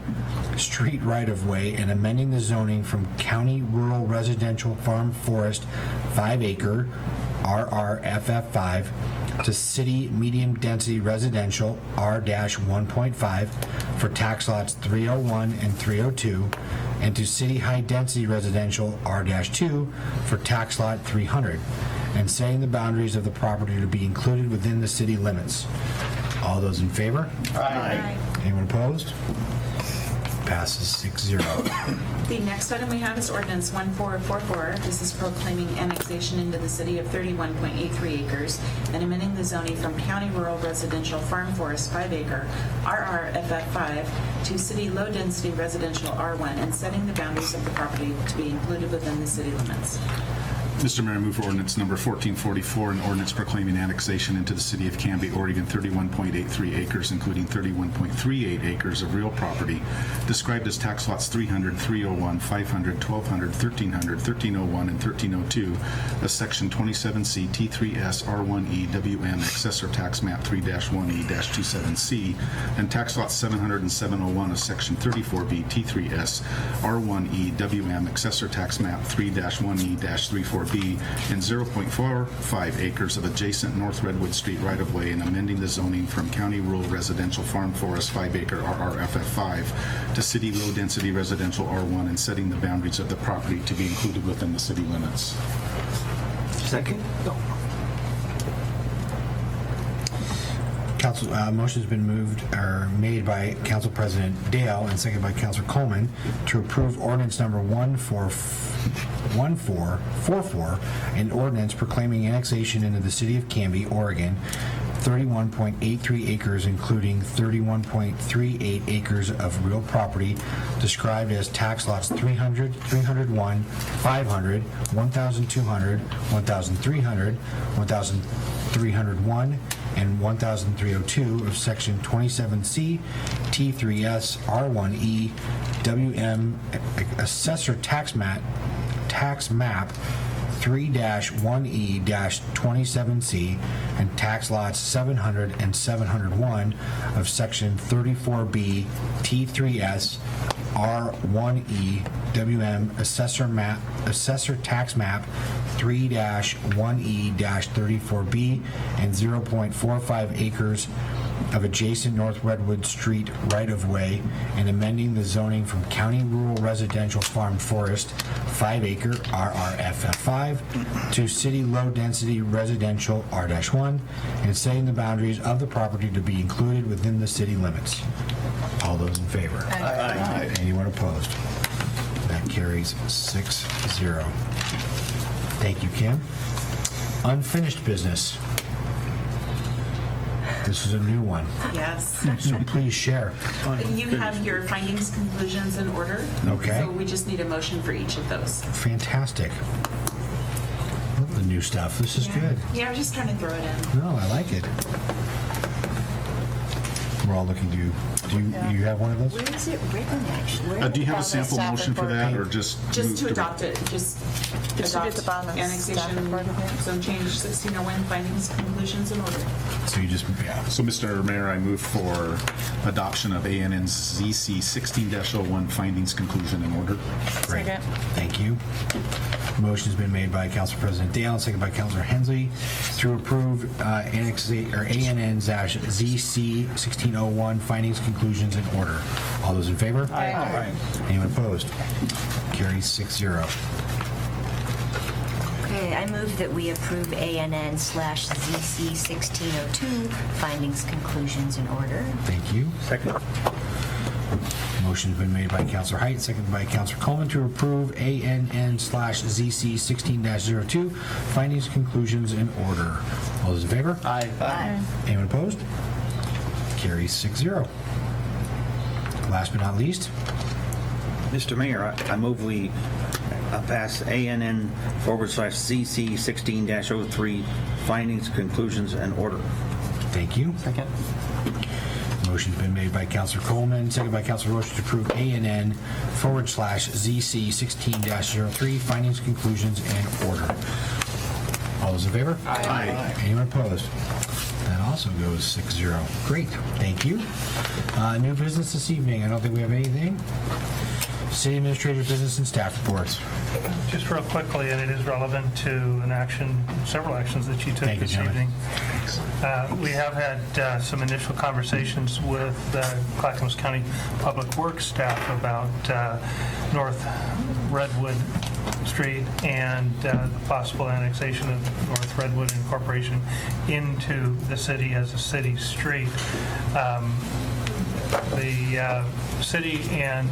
Street right-of-way and amending the zoning from County Rural Residential Farm Forest 5-acre RRFF5 to City Medium Density Residential R-1.5 for tax lots 301 and 302, and to City High Density Residential R-2 for tax lot 300, and setting the boundaries of the property to be included within the city limits. All those in favor? Aye. Anyone opposed? Passes 6-0. The next item we have is ordinance 1444. This is proclaiming annexation into the city of 31.83 acres and amending the zoning from County Rural Residential Farm Forest 5-acre RRFF5 to City Low Density Residential R1 and setting the boundaries of the property to be included within the city limits. Mr. Mayor, I move for ordinance number 1444, an ordinance proclaiming annexation into the city of Canby, Oregon, 31.83 acres, including 31.38 acres of real property, described as tax lots 300, 301, 500, 1200, 1300, 1301, and 1302 of Section 27C, T3S, R1E, WM, Accessor Tax Map 3-1E-27C, and tax lots 700 and 701 of Section 34B, T3S, R1E, WM, Accessor Tax Map 3-1E-34B, and 0.45 acres of adjacent North Redwood Street right-of-way and amending the zoning from County Rural Residential Farm Forest 5-acre RRFF5 to City Low Density Residential R1 and setting the boundaries of the property to be included within the city limits. Second. Motion's been made by Council President Dale and seconded by Councilor Coleman to approve ordinance number 1444, an ordinance proclaiming annexation into the city of Canby, Oregon, 31.83 acres, including 31.38 acres of real property described as tax lots 300, 301, 500, 1,200, 1,300, 1,301, and 1,302 of Section 27C, T3S, R1E, WM Assessor Tax Map 3-1E-27C, and tax lots 700 and 701 of Section 34B, T3S, R1E, WM Assessor Tax Map 3-1E-34B, and 0.45 acres of adjacent North Redwood Street right-of-way and amending the zoning from County Rural Residential Farm Forest 5-acre RRFF5 to City Low Density Residential R-1 and setting the boundaries of the property to be included within the city limits. All those in favor? Aye. Anyone opposed? That carries 6-0. Thank you, Kim. Unfinished business. This is a new one. Yes. So please share. You have your findings, conclusions in order. Okay. So we just need a motion for each of those. Fantastic. Love the new stuff. This is good. Yeah, I'm just trying to throw it in. No, I like it. we're all looking to, do you have one of those? Where is it written, actually? Do you have a sample motion for that, or just? Just to adopt it, just It should be at the adopt bottom of the annexation, staff report, I think. zone change 1601, findings, conclusions, and order. So you just, yeah. So, Mr. Mayor, I move for adoption of ANNZC 16-01 findings, conclusion, and order. Great. Second. Thank you. Motion's been made by Council President Dale and seconded by Councilor Hensley to approve ANNZC 1601 findings, conclusions, and order. All those in favor? Aye. Anyone opposed? Carries 6-0. Okay, I move that we approve ANN/ZC 1602 findings, conclusions, and order. Thank you. Second. Motion's been made by Councilor Height, seconded by Councilor Coleman to approve ANN/ZC 16-02 findings, conclusions, and order. All those in favor? Aye. Anyone opposed? Carries 6-0. Last but not least, Mr. Mayor, I move we pass ANN/ZC 16-03 findings, conclusions, and order. thank you. Second. Motion's been made by Councilor Coleman, seconded by Councilor Roach to approve ANN/ZC 16-03 findings, conclusions, and order. All those in favor? Aye. Anyone opposed? That also goes 6-0. Great, thank you. New business this evening. I don't think we have anything. City Administrator business and staff reports. Just real quickly, and it is relevant to an action, several actions that you took Thank you, this gentlemen. evening. We have had some initial conversations with Clackamas County Public Works staff about North Redwood Street and the possible annexation of North Redwood Incorporation into the city as a city street. The city and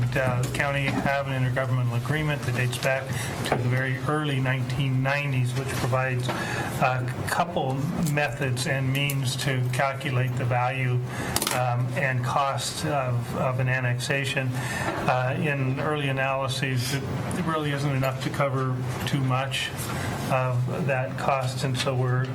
county have an intergovernmental agreement that dates back to the very early 1990s, which provides a couple methods and means to calculate the value and cost of an annexation. In early analyses, it really isn't enough to cover too much of that cost, and so we're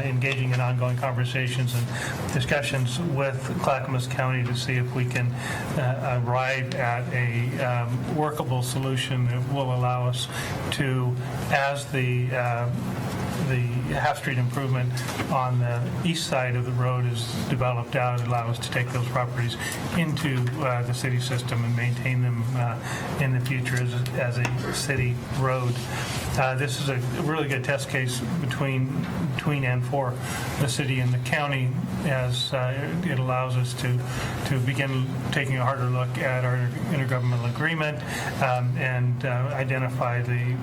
engaging in ongoing conversations and discussions with Clackamas County to see if we can arrive at a workable solution that will allow us to, as the half-street improvement on the east side of the road is developed out, allow us to take those properties into the city system and maintain them in the future as a city road. This is a really good test case between and for the city and the county, as it allows us to begin taking a harder look at our intergovernmental agreement and identify the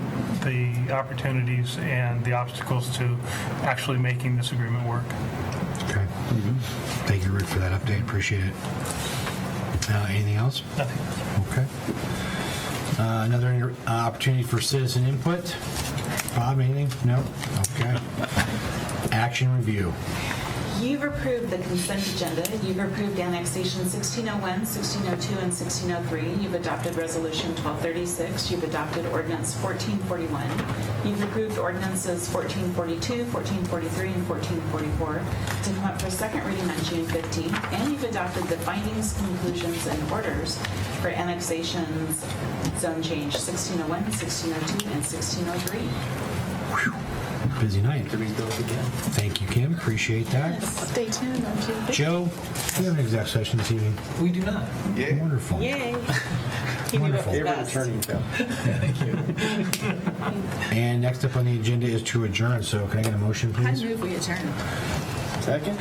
opportunities and the obstacles to actually making this agreement work. Okay. Thank you, Rick, for that update. Appreciate it. Anything else? Nothing. Okay. Another opportunity for citizen input. Bob, anything? No? Okay. Action review. You've approved the consent agenda. You've approved annexation 1601, 1602, and 1603. You've adopted resolution 1236. You've adopted ordinance 1441. You've approved ordinances 1442, 1443, and 1444 to come up for second reading on June 15th. And you've adopted the findings, conclusions, and orders for annexations, zone change 1601, 1602, and 1603. Busy night. Thank you, Kim. Appreciate that. Stay tuned on Tuesday. Joe, do you have an exec session this evening? We do not. Yeah. Wonderful. Yay. Wonderful. Thank you. And next up on the agenda is to adjourn. So can I get a motion, I please? move we adjourn. Second.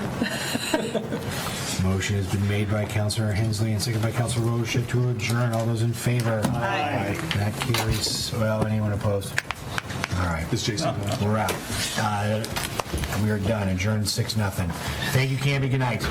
Motion has been made by Councilor Hensley and seconded by Councilor Rocha to adjourn. All those in favor? Aye. That carries. Well, anyone opposed? All right. Is Jason going? We're out. We are done. Adjourned 6-0. Thank you, Canby. Good night.